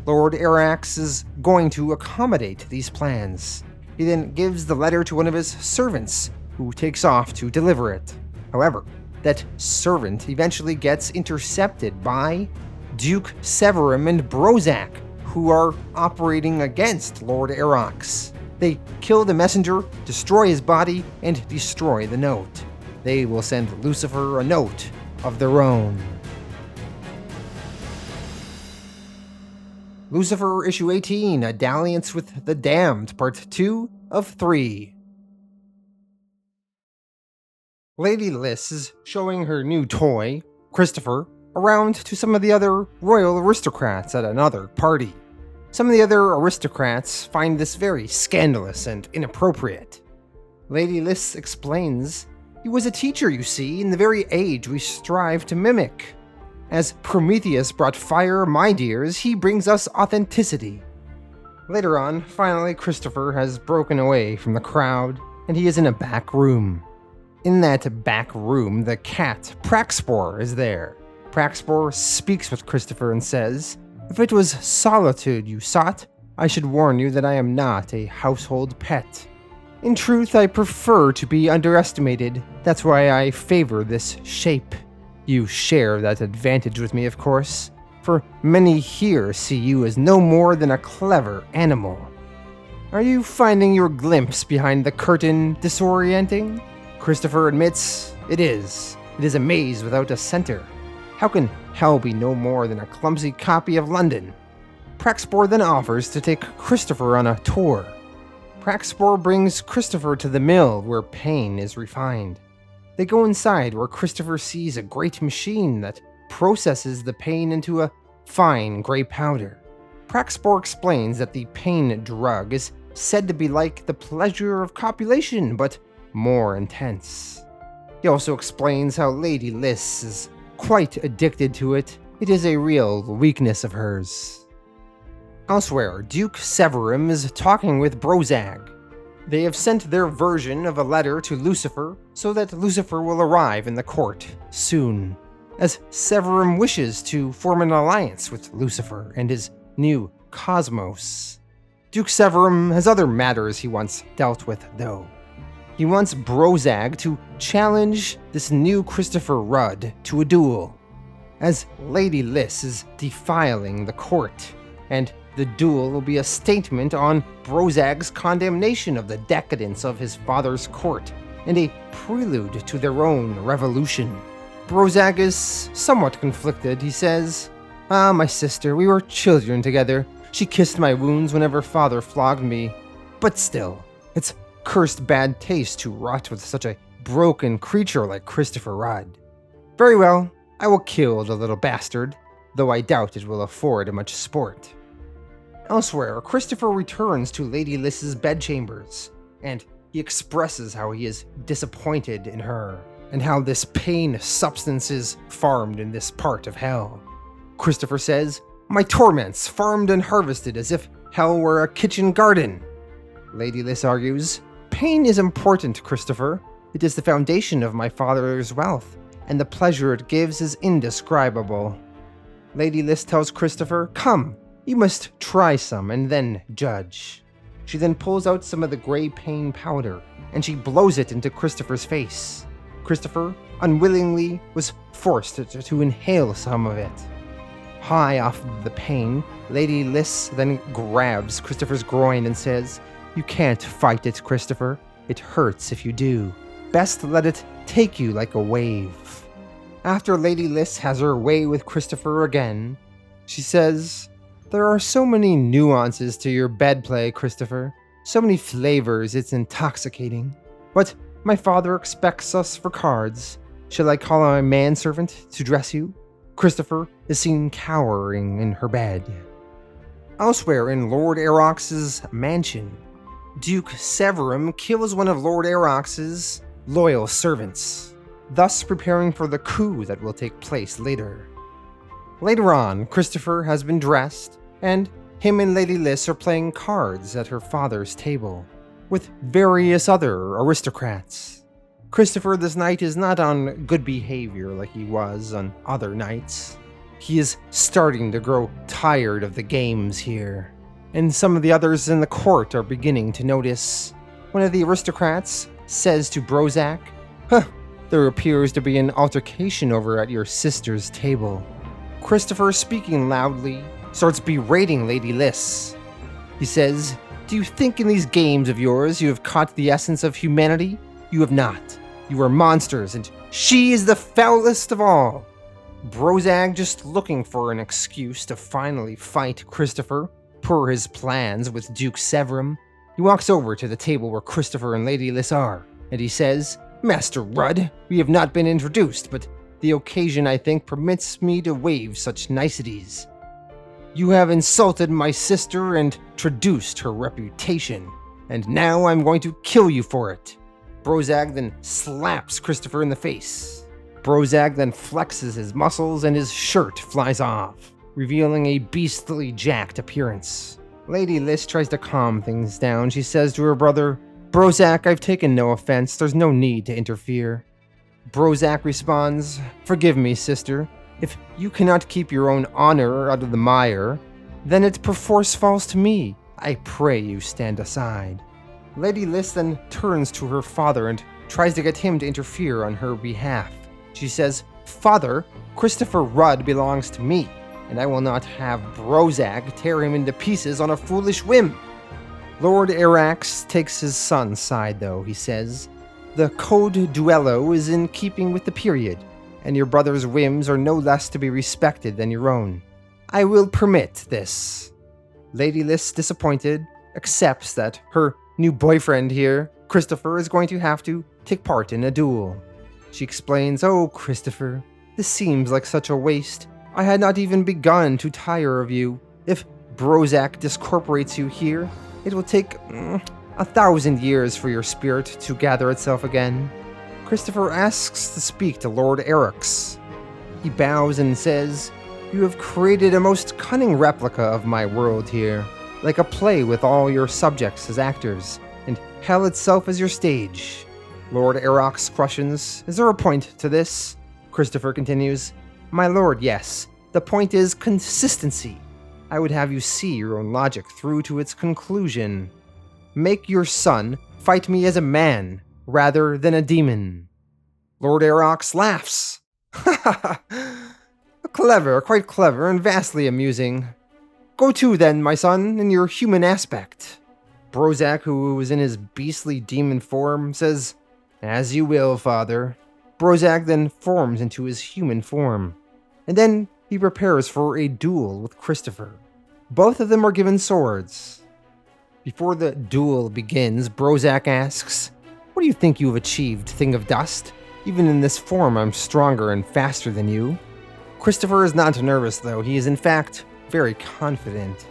Lord Erax is going to accommodate these plans. He then gives the letter to one of his servants, who takes off to deliver it. However, that servant eventually gets intercepted by Duke Severum and Brozak, who are operating against Lord Erox. They kill the messenger, destroy his body, and destroy the note. They will send Lucifer a note of their own. Lucifer Issue 18, A Dalliance with the Damned, Part 2 of 3. Lady Liss is showing her new toy, Christopher, around to some of the other royal aristocrats at another party. Some of the other aristocrats find this very scandalous and inappropriate. Lady Liss explains, "He was a teacher, you see, in the very age we strive to mimic. As Prometheus brought fire, my dears, he brings us authenticity." Later on, finally, Christopher has broken away from the crowd, and he is in a back room. In that back room, the cat, Praxpor, is there. Praxpor speaks with Christopher and says, "If it was solitude you sought, I should warn you that I am not a household pet. In truth, I prefer to be underestimated. That's why I favor this shape. You share that advantage with me, of course, for many here see you as no more than a clever animal. Are you finding your glimpse behind the curtain disorienting?" Christopher admits it is. It is a maze without a center. How can hell be no more than a clumsy copy of London? Praxpor then offers to take Christopher on a tour. Praxpor brings Christopher to the mill where pain is refined. They go inside where Christopher sees a great machine that processes the pain into a fine gray powder. Praxpor explains that the pain drug is said to be like the pleasure of copulation, but more intense. He also explains how Lady Liss is quite addicted to it. It is a real weakness of hers. Elsewhere, Duke Severum is talking with Brozag. They have sent their version of a letter to Lucifer so that Lucifer will arrive in the court soon, as Severum wishes to form an alliance with Lucifer and his new cosmos. Duke Severum has other matters he wants dealt with, though. He wants Brozag to challenge this new Christopher Rudd to a duel, as Lady Liss is defiling the court, and the duel will be a statement on Brozag's condemnation of the decadence of his father's court, and a prelude to their own revolution. Brozag is somewhat conflicted. He says, "Ah, my sister, we were children together. She kissed my wounds whenever father flogged me. But still, it's cursed bad taste to rot with such a broken creature like Christopher Rudd. Very well, I will kill the little bastard, though I doubt it will afford much sport." Elsewhere, Christopher returns to Lady Liss's bedchambers, and he expresses how he is disappointed in her, and how this pain substance is farmed in this part of hell. Christopher says, "My torments farmed and harvested as if hell were a kitchen garden." Lady Liss argues, "Pain is important, Christopher. It is the foundation of my father's wealth, and the pleasure it gives is indescribable." Lady Liss tells Christopher, "Come, you must try some and then judge." She then pulls out some of the gray pain powder, and she blows it into Christopher's face. Christopher, unwillingly, was forced to inhale some of it. High off the pain, Lady Liss then grabs Christopher's groin and says, "You can't fight it, Christopher. It hurts if you do. Best let it take you like a wave." After Lady Liss has her way with Christopher again, she says, "There are so many nuances to your bedplay, Christopher. So many flavors, it's intoxicating. But my father expects us for cards. Shall I call a manservant to dress you?" Christopher is seen cowering in her bed. Elsewhere in Lord Erox's mansion, Duke Severum kills one of Lord Erox's loyal servants, thus preparing for the coup that will take place later. Later on, Christopher has been dressed, and him and Lady Lys are playing cards at her father's table, with various other aristocrats. Christopher this night is not on good behavior like he was on other nights. He is starting to grow tired of the games here, and some of the others in the court are beginning to notice. One of the aristocrats says to Brozak, there appears to be an altercation over at your sister's table. Christopher, speaking loudly, starts berating Lady Lys. He says, do you think in these games of yours you have caught the essence of humanity? You have not. You are monsters, and she is the foulest of all. Brozak, just looking for an excuse to finally fight Christopher, per his plans with Duke Severum, he walks over to the table where Christopher and Lady Lys are, and he says, Master Rudd, we have not been introduced, but the occasion, I think, permits me to waive such niceties. You have insulted my sister and traduced her reputation, and now I'm going to kill you for it. Brozak then slaps Christopher in the face. Brozak then flexes his muscles and his shirt flies off, revealing a beastly jacked appearance. Lady Lys tries to calm things down. She says to her brother, Brozak, I've taken no offense. There's no need to interfere. Brozak responds, Forgive me, sister. If you cannot keep your own honor out of the mire, then it perforce falls to me. I pray you stand aside. Lady Lys then turns to her father and tries to get him to interfere on her behalf. She says, Father, Christopher Rudd belongs to me, and I will not have Brozak tear him into pieces on a foolish whim. Lord Erox takes his son's side, though. He says, The code duello is in keeping with the period, and your brother's whims are no less to be respected than your own. I will permit this. Lady Lys, disappointed, accepts that her new boyfriend here, Christopher, is going to have to take part in a duel. She explains, Oh, Christopher, this seems like such a waste. I had not even begun to tire of you. If Brozak discorporates you here, it will take 1,000 years for your spirit to gather itself again. Christopher asks to speak to Lord Erox. He bows and says, You have created a most cunning replica of my world here, like a play with all your subjects as actors, and hell itself as your stage. Lord Erox questions, Is there a point to this? Christopher continues, My lord, yes. The point is consistency. I would have you see your own logic through to its conclusion. Make your son fight me as a man, rather than a demon. Lord Erox laughs. Clever, quite clever, and vastly amusing. Go to, then, my son, in your human aspect. Brozak, who is in his beastly demon form, says, As you will, father. Brozak then forms into his human form, and then he prepares for a duel with Christopher. Both of them are given swords. Before the duel begins, Brozak asks, What do you think you have achieved, thing of dust? Even in this form, I'm stronger and faster than you. Christopher is not nervous, though. He is, in fact, very confident.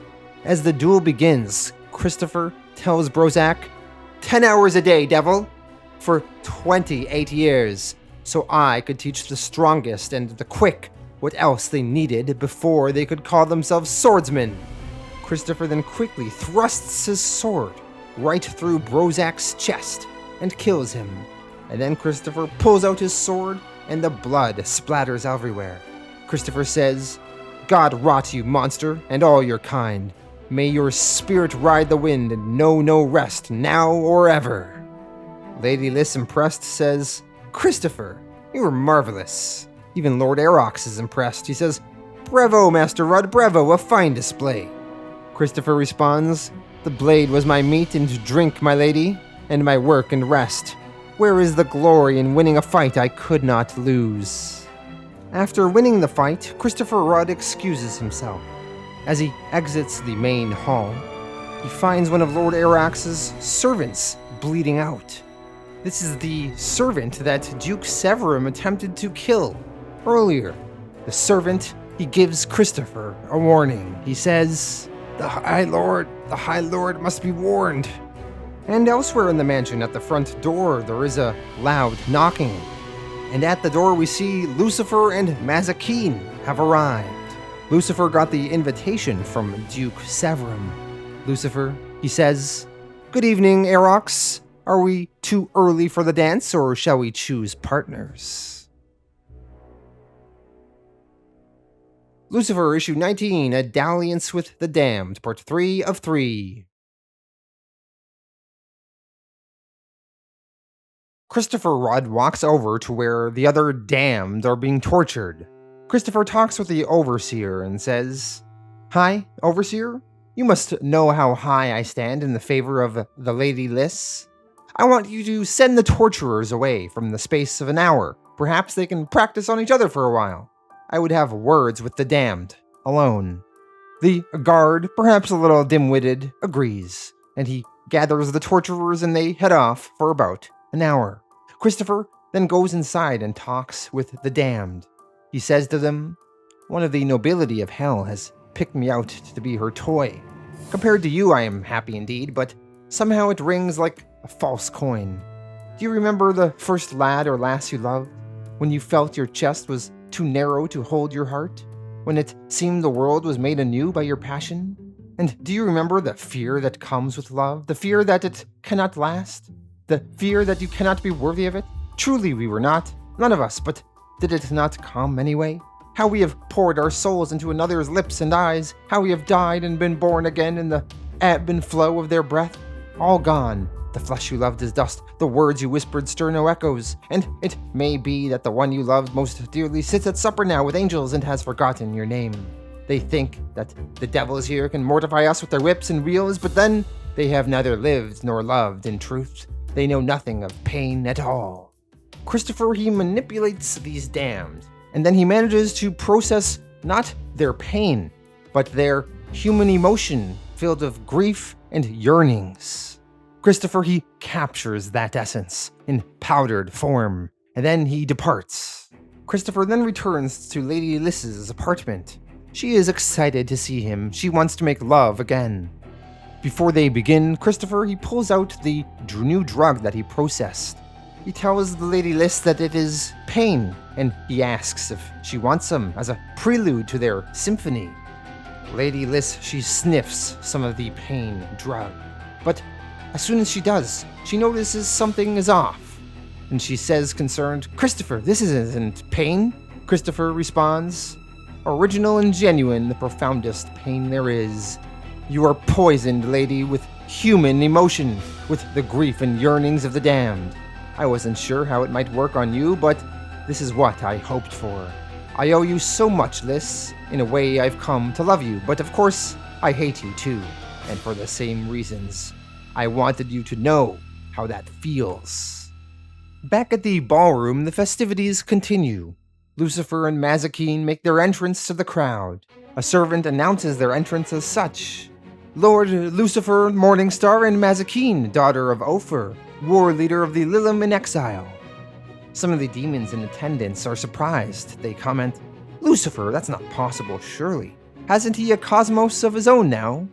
As the duel begins, Christopher tells Brozak, 10 hours a day, devil! For 28 years, so I could teach the strongest and the quick what else they needed before they could call themselves swordsmen. Christopher then quickly thrusts his sword right through Brozak's chest and kills him. And then Christopher pulls out his sword and the blood splatters everywhere. Christopher says, God rot you, monster, and all your kind. May your spirit ride the wind and know no rest, now or ever. Lady Lys, impressed, says, Christopher, you are marvelous. Even Lord Erox is impressed. He says, Bravo, Master Rudd, bravo, a fine display. Christopher responds, The blade was my meat and drink, my lady, and my work and rest. Where is the glory in winning a fight I could not lose? After winning the fight, Christopher Rudd excuses himself. As he exits the main hall, he finds one of Lord Erox's servants bleeding out. This is the servant that Duke Severum attempted to kill earlier. the servant, he gives Christopher a warning. He says, the High Lord must be warned. And elsewhere in the mansion, at the front door, there is a loud knocking. And at the door we see Lucifer and Mazikeen have arrived. Lucifer got the invitation from Duke Severum. Lucifer, he says, "Good evening, Aerox. Are we too early for the dance, or shall we choose partners?" Lucifer, issue 19, A Dalliance with the Damned, part 3 of 3. Christopher Rudd walks over to where the other damned are being tortured. Christopher talks with the Overseer and says, "Hi, Overseer? You must know how high I stand in the favor of the Lady Liss. I want you to send the torturers away from the space of an hour. Perhaps they can practice on each other for a while. I would have words with the damned, alone." The guard, perhaps a little dim-witted, agrees, and he gathers the torturers and they head off for about an hour. Christopher then goes inside and talks with the damned. He says to them, "One of the nobility of hell has picked me out to be her toy. Compared to you, I am happy indeed, but somehow it rings like a false coin. Do you remember the first lad or lass you loved? When you felt your chest was too narrow to hold your heart? When it seemed the world was made anew by your passion? And do you remember the fear that comes with love? The fear that it cannot last? The fear that you cannot be worthy of it? Truly we were not, none of us, but did it not come anyway? How we have poured our souls into another's lips and eyes, how we have died and been born again in the ebb and flow of their breath. All gone. The flesh you loved is dust, the words you whispered stir no echoes, and it may be that the one you loved most dearly sits at supper now with angels and has forgotten your name. They think that the devils here can mortify us with their whips and wheels, but then they have neither lived nor loved in truth. They know nothing of pain at all." Christopher, he manipulates these damned, and then he manages to process not their pain, but their human emotion filled of grief and yearnings. Christopher, he captures that essence in powdered form, and then he departs. Christopher then returns to Lady Liss's apartment. She is excited to see him. She wants to make love again. Before they begin, Christopher, he pulls out the new drug that he processed. He tells the Lady Liss that it is pain, and he asks if she wants some as a prelude to their symphony. Lady Liss, she sniffs some of the pain drug, but as soon as she does, she notices something is off, and she says concerned, "Christopher, this isn't pain." Christopher responds, "Original and genuine, the profoundest pain there is. You are poisoned, lady, with human emotion, with the grief and yearnings of the damned. I wasn't sure how it might work on you, but this is what I hoped for. I owe you so much, Liss. In a way, I've come to love you, but of course, I hate you too, and for the same reasons. I wanted you to know how that feels." Back at the ballroom, the festivities continue. Lucifer and Mazikeen make their entrance to the crowd. A servant announces their entrance as such. "Lord Lucifer, Morningstar, and Mazikeen, daughter of Ophir, war leader of the Lilim in exile." Some of the demons in attendance are surprised. They comment, "Lucifer, that's not possible, surely. Hasn't he a cosmos of his own now?"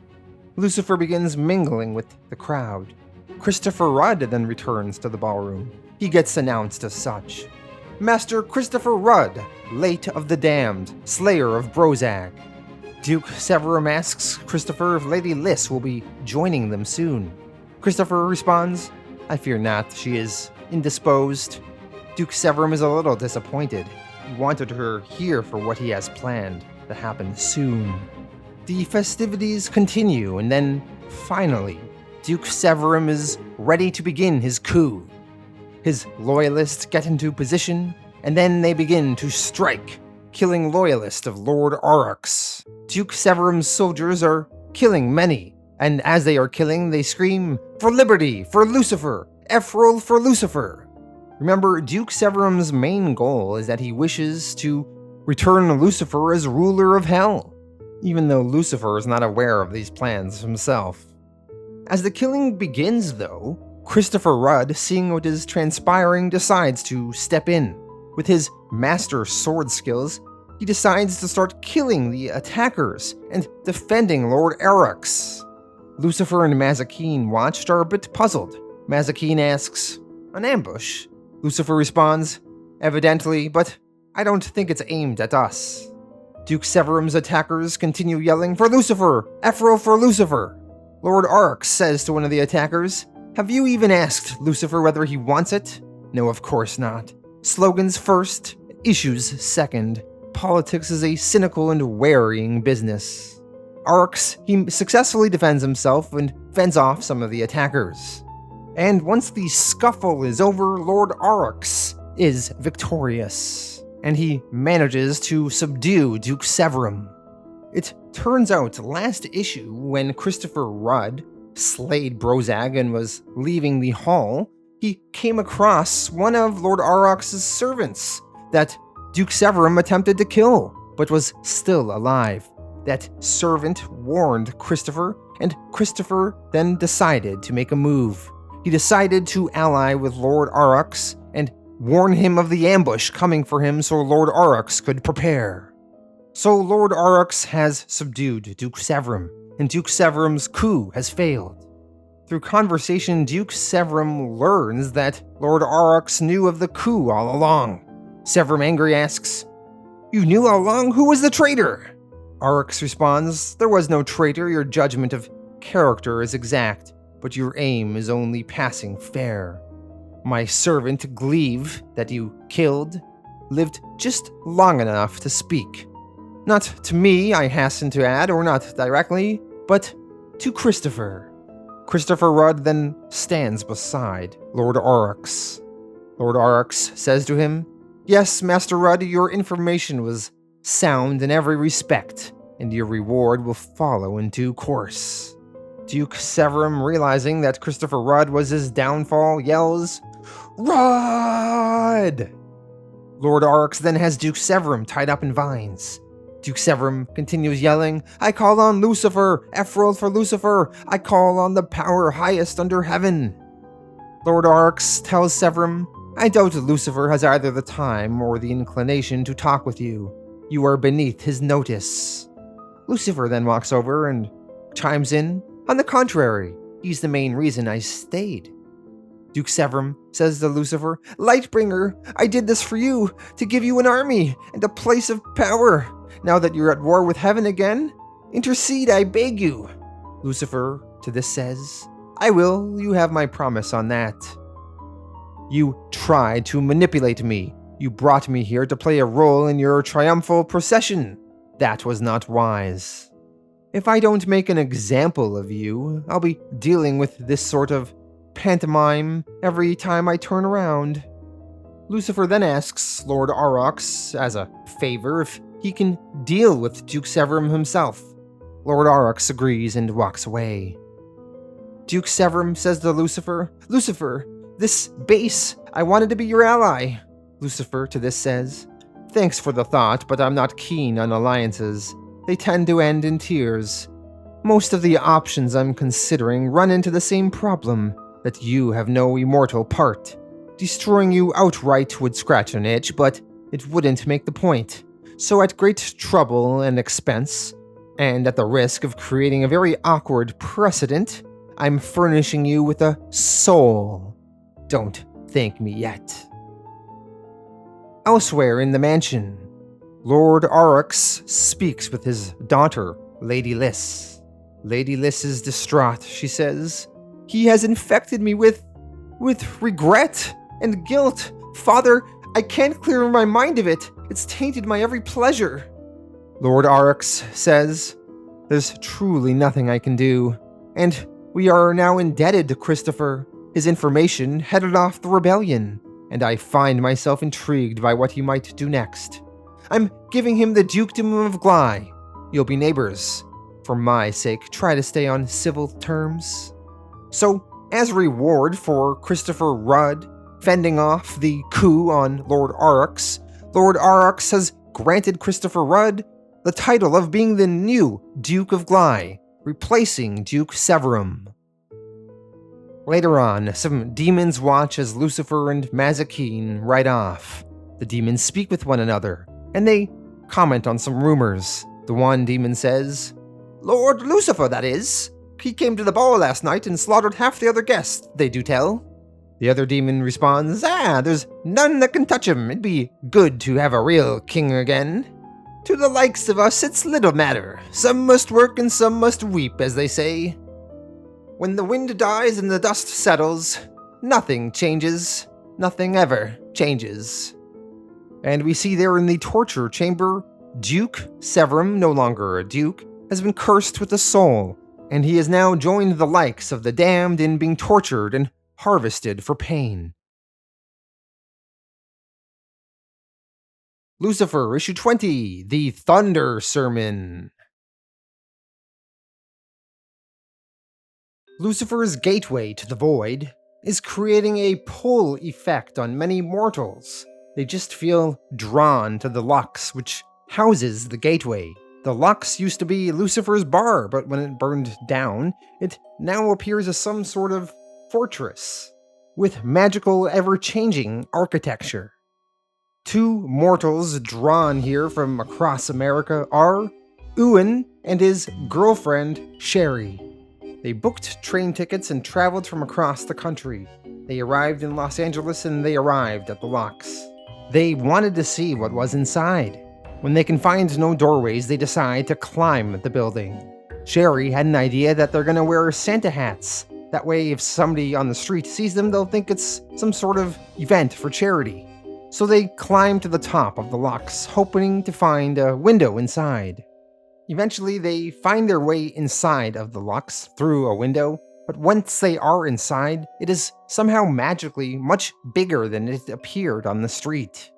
Lucifer begins mingling with the crowd. Christopher Rudd then returns to the ballroom. He gets announced as such. "Master Christopher Rudd, late of the damned, slayer of Brozag." Duke Severum asks Christopher if Lady Liss will be joining them soon. Christopher responds, "I fear not, she is indisposed." Duke Severum is a little disappointed. He wanted her here for what he has planned to happen soon. The festivities continue, and then, finally, Duke Severum is ready to begin his coup. His loyalists get into position, and then they begin to strike, killing loyalists of Lord Aurochs. Duke Severum's soldiers are killing many, and as they are killing, they scream, "For liberty! For Lucifer! Ephral for Lucifer!" Remember, Duke Severum's main goal is that he wishes to return Lucifer as ruler of hell, even though Lucifer is not aware of these plans himself. As the killing begins, though, Christopher Rudd, seeing what is transpiring, decides to step in. With his master sword skills, he decides to start killing the attackers and defending Lord Arrox. Lucifer and Mazikeen watched are a bit puzzled. Mazikeen asks, "An ambush?" Lucifer responds, "Evidently, but I don't think it's aimed at us." Duke Severum's attackers continue yelling, "For Lucifer! Ephro for Lucifer!" Lord Arrox says to one of the attackers, "Have you even asked Lucifer whether he wants it?" "No, of course not. Slogans first, issues second. Politics is a cynical and wearying business." Arrox, he successfully defends himself and fends off some of the attackers. And once the scuffle is over, Lord Arrox is victorious, and he manages to subdue Duke Severum. It turns out last issue, when Christopher Rudd slayed Brozag and was leaving the hall, he came across one of Lord Arrox's servants that Duke Severum attempted to kill, but was still alive. That servant warned Christopher, and Christopher then decided to make a move. He decided to ally with Lord Arrox and warn him of the ambush coming for him so Lord Arrox could prepare. So Lord Arrox has subdued Duke Severum, and Duke Severum's coup has failed. Through conversation, Duke Severum learns that Lord Arrox knew of the coup all along. Severum angry asks, "You knew all along? Who was the traitor?" Arrox responds, "There was no traitor. Your judgment of character is exact, but your aim is only passing fair. My servant Gleave, that you killed, lived just long enough to speak. Not to me, I hasten to add, or not directly, but to Christopher." Christopher Rudd then stands beside Lord Arrox. Lord Arrox says to him, "Yes, Master Rudd, your information was sound in every respect, and your reward will follow in due course." Duke Severum, realizing that Christopher Rudd was his downfall, yells, "Rudd!" Lord Arrox then has Duke Severum tied up in vines. Duke Severum continues yelling, "I call on Lucifer! Ephro for Lucifer! I call on the power highest under heaven!" Lord Arrox tells Severum, "I doubt Lucifer has either the time or the inclination to talk with you. You are beneath his notice." Lucifer then walks over and chimes in, "On the contrary, he's the main reason I stayed." Duke Severum says to Lucifer, "Lightbringer, I did this for you, to give you an army and a place of power. Now that you're at war with heaven again, intercede, I beg you." Lucifer to this says, "I will, you have my promise on that. You tried to manipulate me. You brought me here to play a role in your triumphal procession. That was not wise. If I don't make an example of you, I'll be dealing with this sort of pantomime every time I turn around." Lucifer then asks Lord Arrox, as a favor, if he can deal with Duke Severum himself. Lord Arrox agrees and walks away. Duke Severum says to Lucifer, "Lucifer, this base, I wanted to be your ally." Lucifer to this says, "Thanks for the thought, but I'm not keen on alliances. They tend to end in tears. Most of the options I'm considering run into the same problem, that you have no immortal part. Destroying you outright would scratch an itch, but it wouldn't make the point. So at great trouble and expense, and at the risk of creating a very awkward precedent, I'm furnishing you with a soul. Don't thank me yet." Elsewhere in the mansion, Lord Arrox speaks with his daughter, Lady Liss. Lady Liss is distraught. She says, "He has infected me with regret and guilt. Father, I can't clear my mind of it. It's tainted my every pleasure." Lord Arrox says, "There's truly nothing I can do, and we are now indebted to Christopher. His information headed off the rebellion, and I find myself intrigued by what he might do next. I'm giving him the dukedom of Gly. You'll be neighbors. For my sake, try to stay on civil terms." So, as a reward for Christopher Rudd fending off the coup on Lord Arrox has granted Christopher Rudd the title of being the new Duke of Gly, replacing Duke Severum. Later on, some demons watch as Lucifer and Mazikeen ride off. The demons speak with one another, and they comment on some rumors. The one demon says, "Lord Lucifer, that is. He came to the ball last night and slaughtered half the other guests, they do tell." The other demon responds, "There's none that can touch him. It'd be good to have a real king again. To the likes of us, it's little matter. Some must work and some must weep, as they say. When the wind dies and the dust settles, nothing changes. Nothing ever changes." And we see there in the torture chamber, Duke Severum, no longer a duke, has been cursed with a soul, and he has now joined the likes of the damned in being tortured and harvested for pain. Lucifer, issue 20, The Thunder Sermon. Lucifer's gateway to the void is creating a pull effect on many mortals. They just feel drawn to the Lux, which houses the gateway. The Lux used to be Lucifer's bar, but when it burned down, it now appears as some sort of fortress, with magical, ever-changing architecture. Two mortals drawn here from across America are Ewan and his girlfriend, Sherry. They booked train tickets and traveled from across the country. They arrived in Los Angeles and they arrived at the Lux. They wanted to see what was inside. When they can find no doorways, they decide to climb the building. Sherry had an idea that they're gonna wear Santa hats. That way, if somebody on the street sees them, they'll think it's some sort of event for charity. So they climb to the top of the Lux, hoping to find a window inside. Eventually, they find their way inside of the Lux through a window, but once they are inside, it is somehow magically much bigger than it appeared on the street.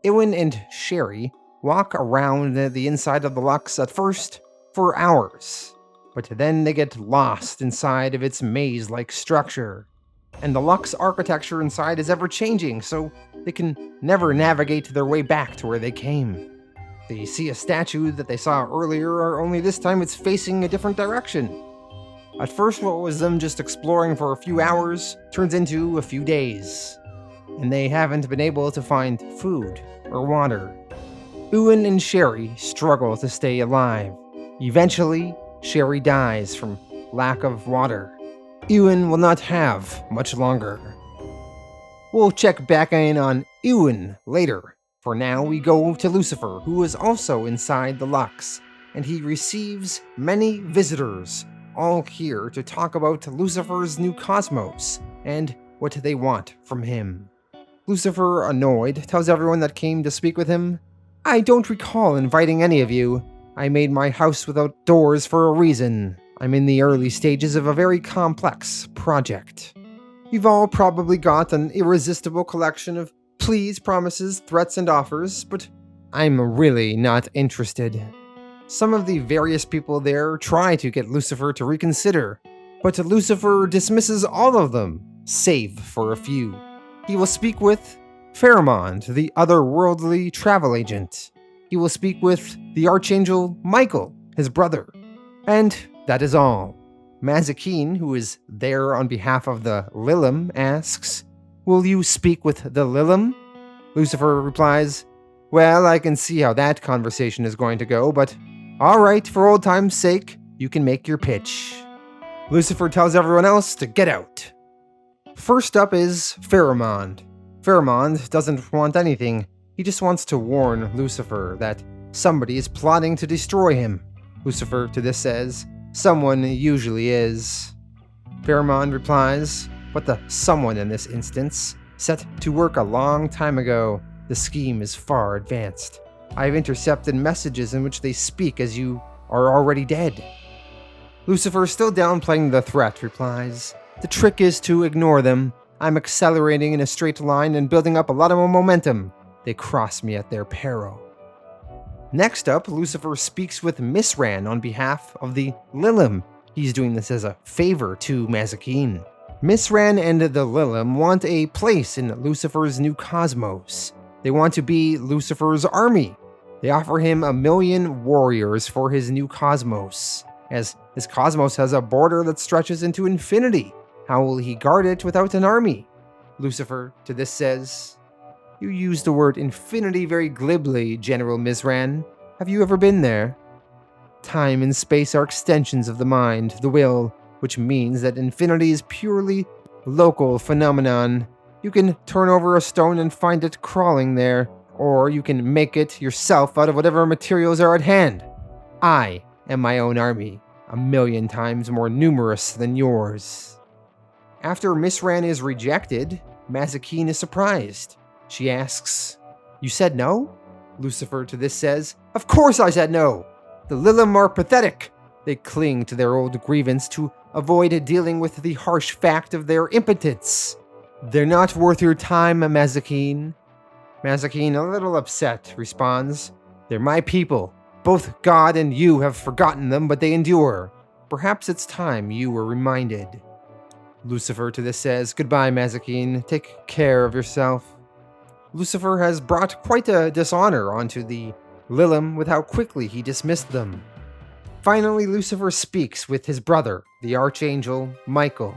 Ewan and Sherry walk around the inside of the Lux at first for hours, but then they get lost inside of its maze-like structure. And the Lux architecture inside is ever-changing, so they can never navigate their way back to where they came. They see a statue that they saw earlier, only this time it's facing a different direction. At first, what was them just exploring for a few hours turns into a few days, and they haven't been able to find food or water. Ewan and Sherry struggle to stay alive. Eventually, Sherry dies from lack of water. Ewan will not have much longer. We'll check back in on Ewan later. For now, we go to Lucifer, who is also inside the Lux, and he receives many visitors, all here to talk about Lucifer's new cosmos and what they want from him. Lucifer, annoyed, tells everyone that came to speak with him, "I don't recall inviting any of you. I made my house without doors for a reason. I'm in the early stages of a very complex project. You've all probably got an irresistible collection of pleas, promises, threats, and offers, but I'm really not interested." Some of the various people there try to get Lucifer to reconsider, but Lucifer dismisses all of them, save for a few. He will speak with Pharamond, the otherworldly travel agent. He will speak with the Archangel Michael, his brother. And that is all. Mazikeen, who is there on behalf of the Lilim, asks, "Will you speak with the Lilim?" Lucifer replies, "Well, I can see how that conversation is going to go, but alright, for old time's sake, you can make your pitch." Lucifer tells everyone else to get out. First up is Pharamond. Pharamond doesn't want anything. He just wants to warn Lucifer that somebody is plotting to destroy him. Lucifer to this says, "Someone usually is." Pharamond replies, "But the someone in this instance set to work a long time ago. The scheme is far advanced. I have intercepted messages in which they speak as you are already dead." Lucifer, still downplaying the threat, replies, "The trick is to ignore them. I'm accelerating in a straight line and building up a lot of momentum. They cross me at their peril." Next up, Lucifer speaks with Misran on behalf of the Lilim. He's doing this as a favor to Mazikeen. Misran and the Lilim want a place in Lucifer's new cosmos. They want to be Lucifer's army. They offer him 1,000,000 warriors for his new cosmos, as his cosmos has a border that stretches into infinity. How will he guard it without an army? Lucifer to this says, You use the word infinity very glibly, General Mizran. Have you ever been there? Time and space are extensions of the mind, the will, which means that infinity is purely local phenomenon. You can turn over a stone and find it crawling there, or you can make it yourself out of whatever materials are at hand. I am my own army, 1,000,000 times more numerous than yours. After Mizran is rejected, Mazikeen is surprised. She asks, "You said no?" Lucifer to this says, "Of course I said no! The Lilim are pathetic. They cling to their old grievance to avoid dealing with the harsh fact of their impotence. They're not worth your time, Mazikeen." Mazikeen, a little upset, responds, "They're my people. Both God and you have forgotten them, but they endure. Perhaps it's time you were reminded." Lucifer to this says, "Goodbye, Mazikeen. Take care of yourself." Lucifer has brought quite a dishonor onto the Lilim with how quickly he dismissed them. Finally, Lucifer speaks with his brother, the Archangel Michael.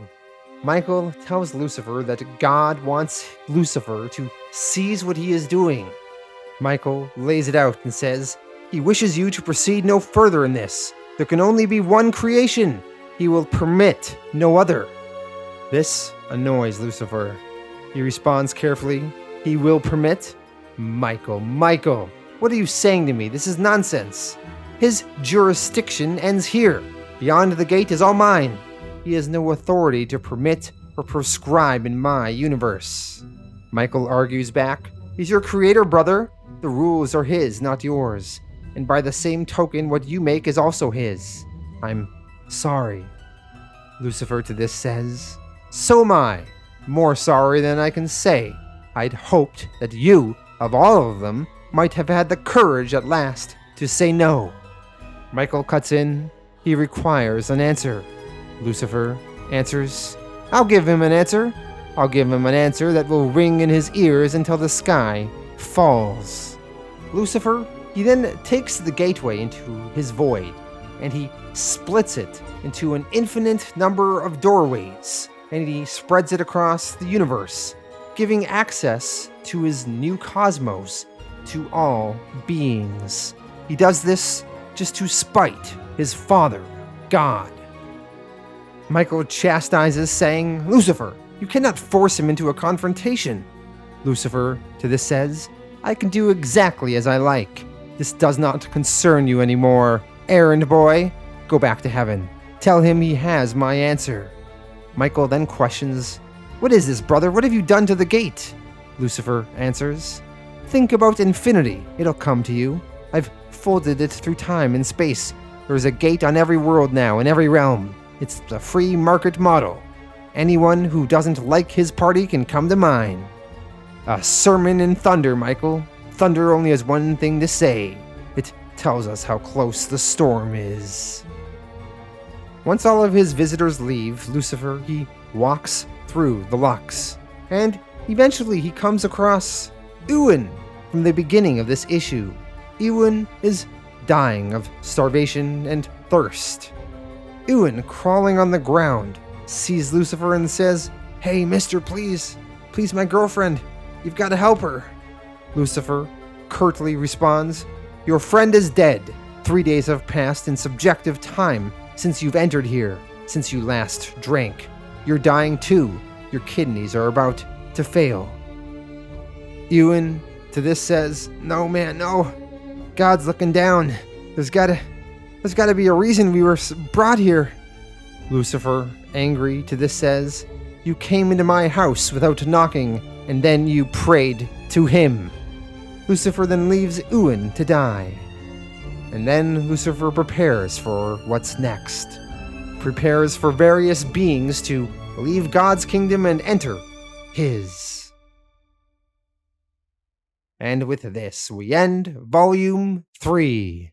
Michael tells Lucifer that God wants Lucifer to seize what he is doing. Michael lays it out and says, "He wishes you to proceed no further in this. There can only be one creation. He will permit no other." This annoys Lucifer. He responds carefully, "He will permit?" Michael, what are you saying to me? This is nonsense. His jurisdiction ends here. Beyond the gate is all mine. He has no authority to permit or prescribe in my universe. Michael argues back, "He's your creator, brother. The rules are his, not yours. And by the same token, what you make is also his. I'm sorry." Lucifer to this says, "So am I. More sorry than I can say. I'd hoped that you, of all of them, might have had the courage at last to say no." Michael cuts in. He requires an answer. Lucifer answers, "I'll give him an answer. I'll give him an answer that will ring in his ears until the sky falls." Lucifer, he then takes the gateway into his void, and he splits it into an infinite number of doorways, and he spreads it across the universe, giving access to his new cosmos to all beings. He does this just to spite his father, God. Michael chastises, saying, "Lucifer, you cannot force him into a confrontation." Lucifer to this says, "I can do exactly as I like. This does not concern you anymore. Errand boy, go back to heaven. Tell him he has my answer." Michael then questions, "What is this, brother? What have you done to the gate?" Lucifer answers, "Think about infinity. It'll come to you. I've folded it through time and space. There's a gate on every world now, in every realm. It's the free market model. Anyone who doesn't like his party can come to mine." A sermon in thunder, Michael. Thunder only has one thing to say. It tells us how close the storm is. Once all of his visitors leave, Lucifer, he walks through the locks. And eventually he comes across Ewan from the beginning of this issue. Ewan is dying of starvation and thirst. Ewan, crawling on the ground, sees Lucifer and says, "Hey, mister, please, my girlfriend. You've got to help her." Lucifer curtly responds, "Your friend is dead. 3 days have passed in subjective time since you've entered here, since you last drank. You're dying too. Your kidneys are about to fail." Ewan to this says, "No, man, no. God's looking down. There's gotta be a reason we were brought here." Lucifer, angry to this says, "You came into my house without knocking, and then you prayed to him." Lucifer then leaves Ewan to die. And then Lucifer prepares for what's next. Prepares for various beings to leave God's kingdom and enter his. And with this, we end Volume 3.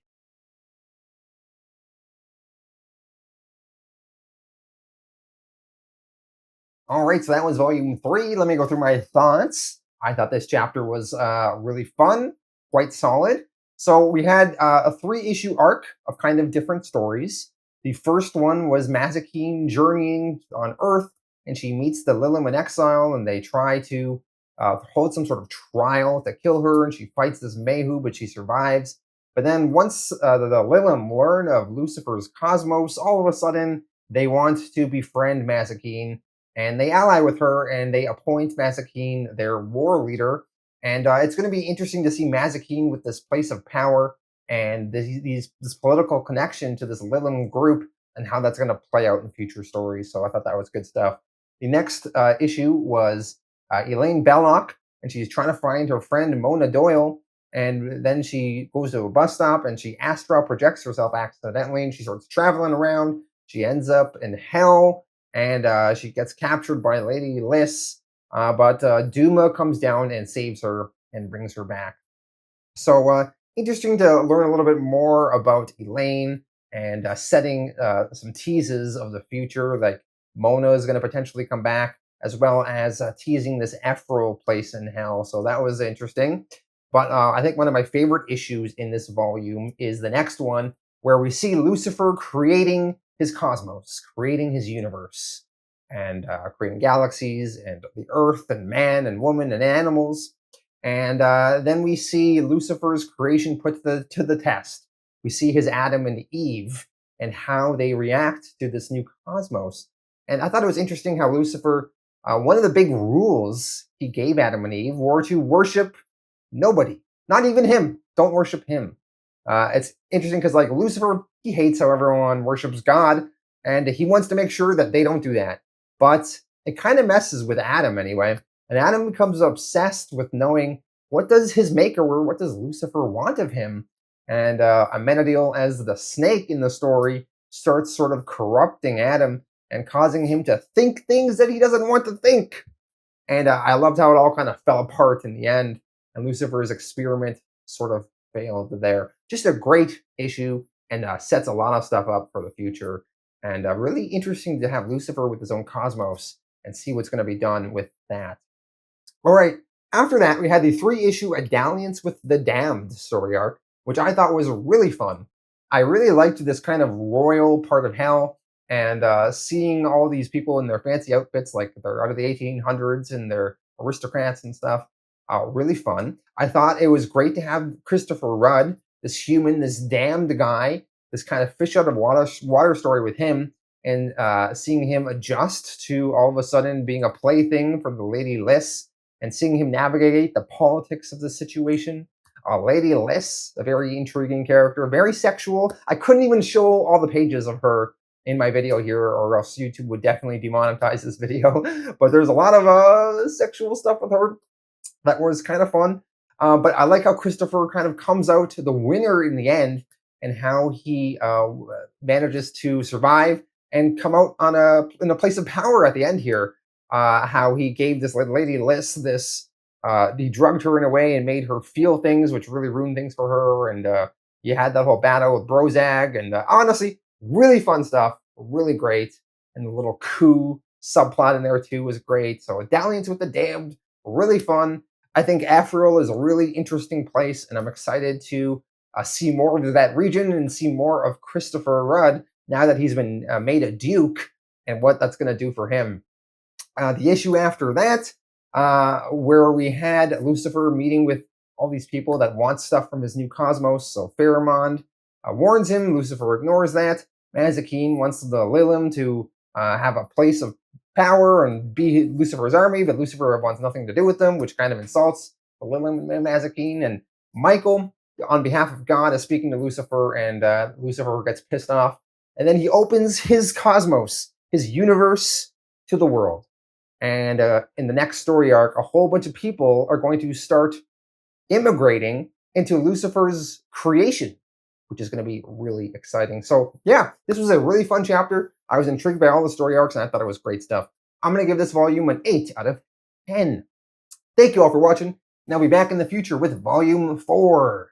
Alright, so that was Volume 3. Let me go through my thoughts. I thought this chapter was really fun, quite solid. So we had a 3-issue arc of kind of different stories. The first one was Mazikeen journeying on Earth, and she meets the Lilim in exile, and they try to holds some sort of trial to kill her, and she fights this Mayhu, but she survives. But then once the Lilim learn of Lucifer's cosmos, all of a sudden they want to befriend Mazikeen, and they ally with her, and they appoint Mazikeen their war leader. And it's going to be interesting to see Mazikeen with this place of power and this political connection to this Lilim group, and how that's going to play out in future stories. So I thought that was good stuff. The next issue was Elaine Belloc, and she's trying to find her friend Mona Doyle. And then she goes to a bus stop and she astral projects herself accidentally, and she starts traveling around. She ends up in hell, and she gets captured by Lady Liss. But Duma comes down and saves her and brings her back. So interesting to learn a little bit more about Elaine, and setting some teases of the future, like Mona is going to potentially come back, as well as teasing this Ephral place in hell. So that was interesting. But I think one of my favorite issues in this volume is the next one, where we see Lucifer creating his cosmos, creating his universe, and creating galaxies, and the earth, and man, and woman, and animals. And then we see Lucifer's creation put to the test. We see his Adam and Eve, and how they react to this new cosmos. And I thought it was interesting how Lucifer, one of the big rules he gave Adam and Eve were to worship nobody, not even him. Don't worship him. It's interesting because, like, Lucifer, he hates how everyone worships God, and he wants to make sure that they don't do that. But it kind of messes with Adam anyway. And Adam becomes obsessed with knowing, what does his maker, or what does Lucifer want of him? And Amenadiel, as the snake in the story, starts sort of corrupting Adam and causing him to think things that he doesn't want to think. And I loved how it all kind of fell apart in the end, and Lucifer's experiment sort of failed there. Just a great issue, and sets a lot of stuff up for the future. And really interesting to have Lucifer with his own cosmos and see what's going to be done with that. All right, after that, we had the 3-issue A Dalliance with the Damned story arc, which I thought was really fun. I really liked this kind of royal part of hell, and seeing all these people in their fancy outfits, like they're out of the 1800s and they're aristocrats and stuff. Really fun. I thought it was great to have Christopher Rudd, this human, this damned guy, this kind of fish out of water story with him, and seeing him adjust to all of a sudden being a plaything for the Lady Liss, and seeing him navigate the politics of the situation. Lady Liss, a very intriguing character, very sexual. I couldn't even show all the pages of her in my video here, or else YouTube would definitely demonetize this video. But there's a lot of sexual stuff with her that was kind of fun. But I like how Christopher kind of comes out the winner in the end, and how he manages to survive and come out in a place of power at the end here. How he gave this Lady Liss this, he drugged her in a way and made her feel things, which really ruined things for her. And you had that whole battle with Brozag, and honestly, really fun stuff, really great. And the little coup subplot in there too was great. So Dalliance with the Damned, really fun. I think Ephral is a really interesting place, and I'm excited to see more of that region and see more of Christopher Rudd now that he's been made a duke, and what that's going to do for him. The issue after that, where we had Lucifer meeting with all these people that want stuff from his new cosmos. So Pharamond warns him. Lucifer ignores that. Mazikeen wants the Lilim to have a place of power and be Lucifer's army, but Lucifer wants nothing to do with them, which kind of insults the Lilim and Mazikeen. And Michael, on behalf of God, is speaking to Lucifer, and Lucifer gets pissed off. And then he opens his cosmos, his universe, to the world. And in the next story arc, a whole bunch of people are going to start immigrating into Lucifer's creation, which is going to be really exciting. So yeah, this was a really fun chapter. I was intrigued by all the story arcs, and I thought it was great stuff. I'm going to give this volume an 8 out of 10. Thank you all for watching, and I'll be back in the future with volume 4.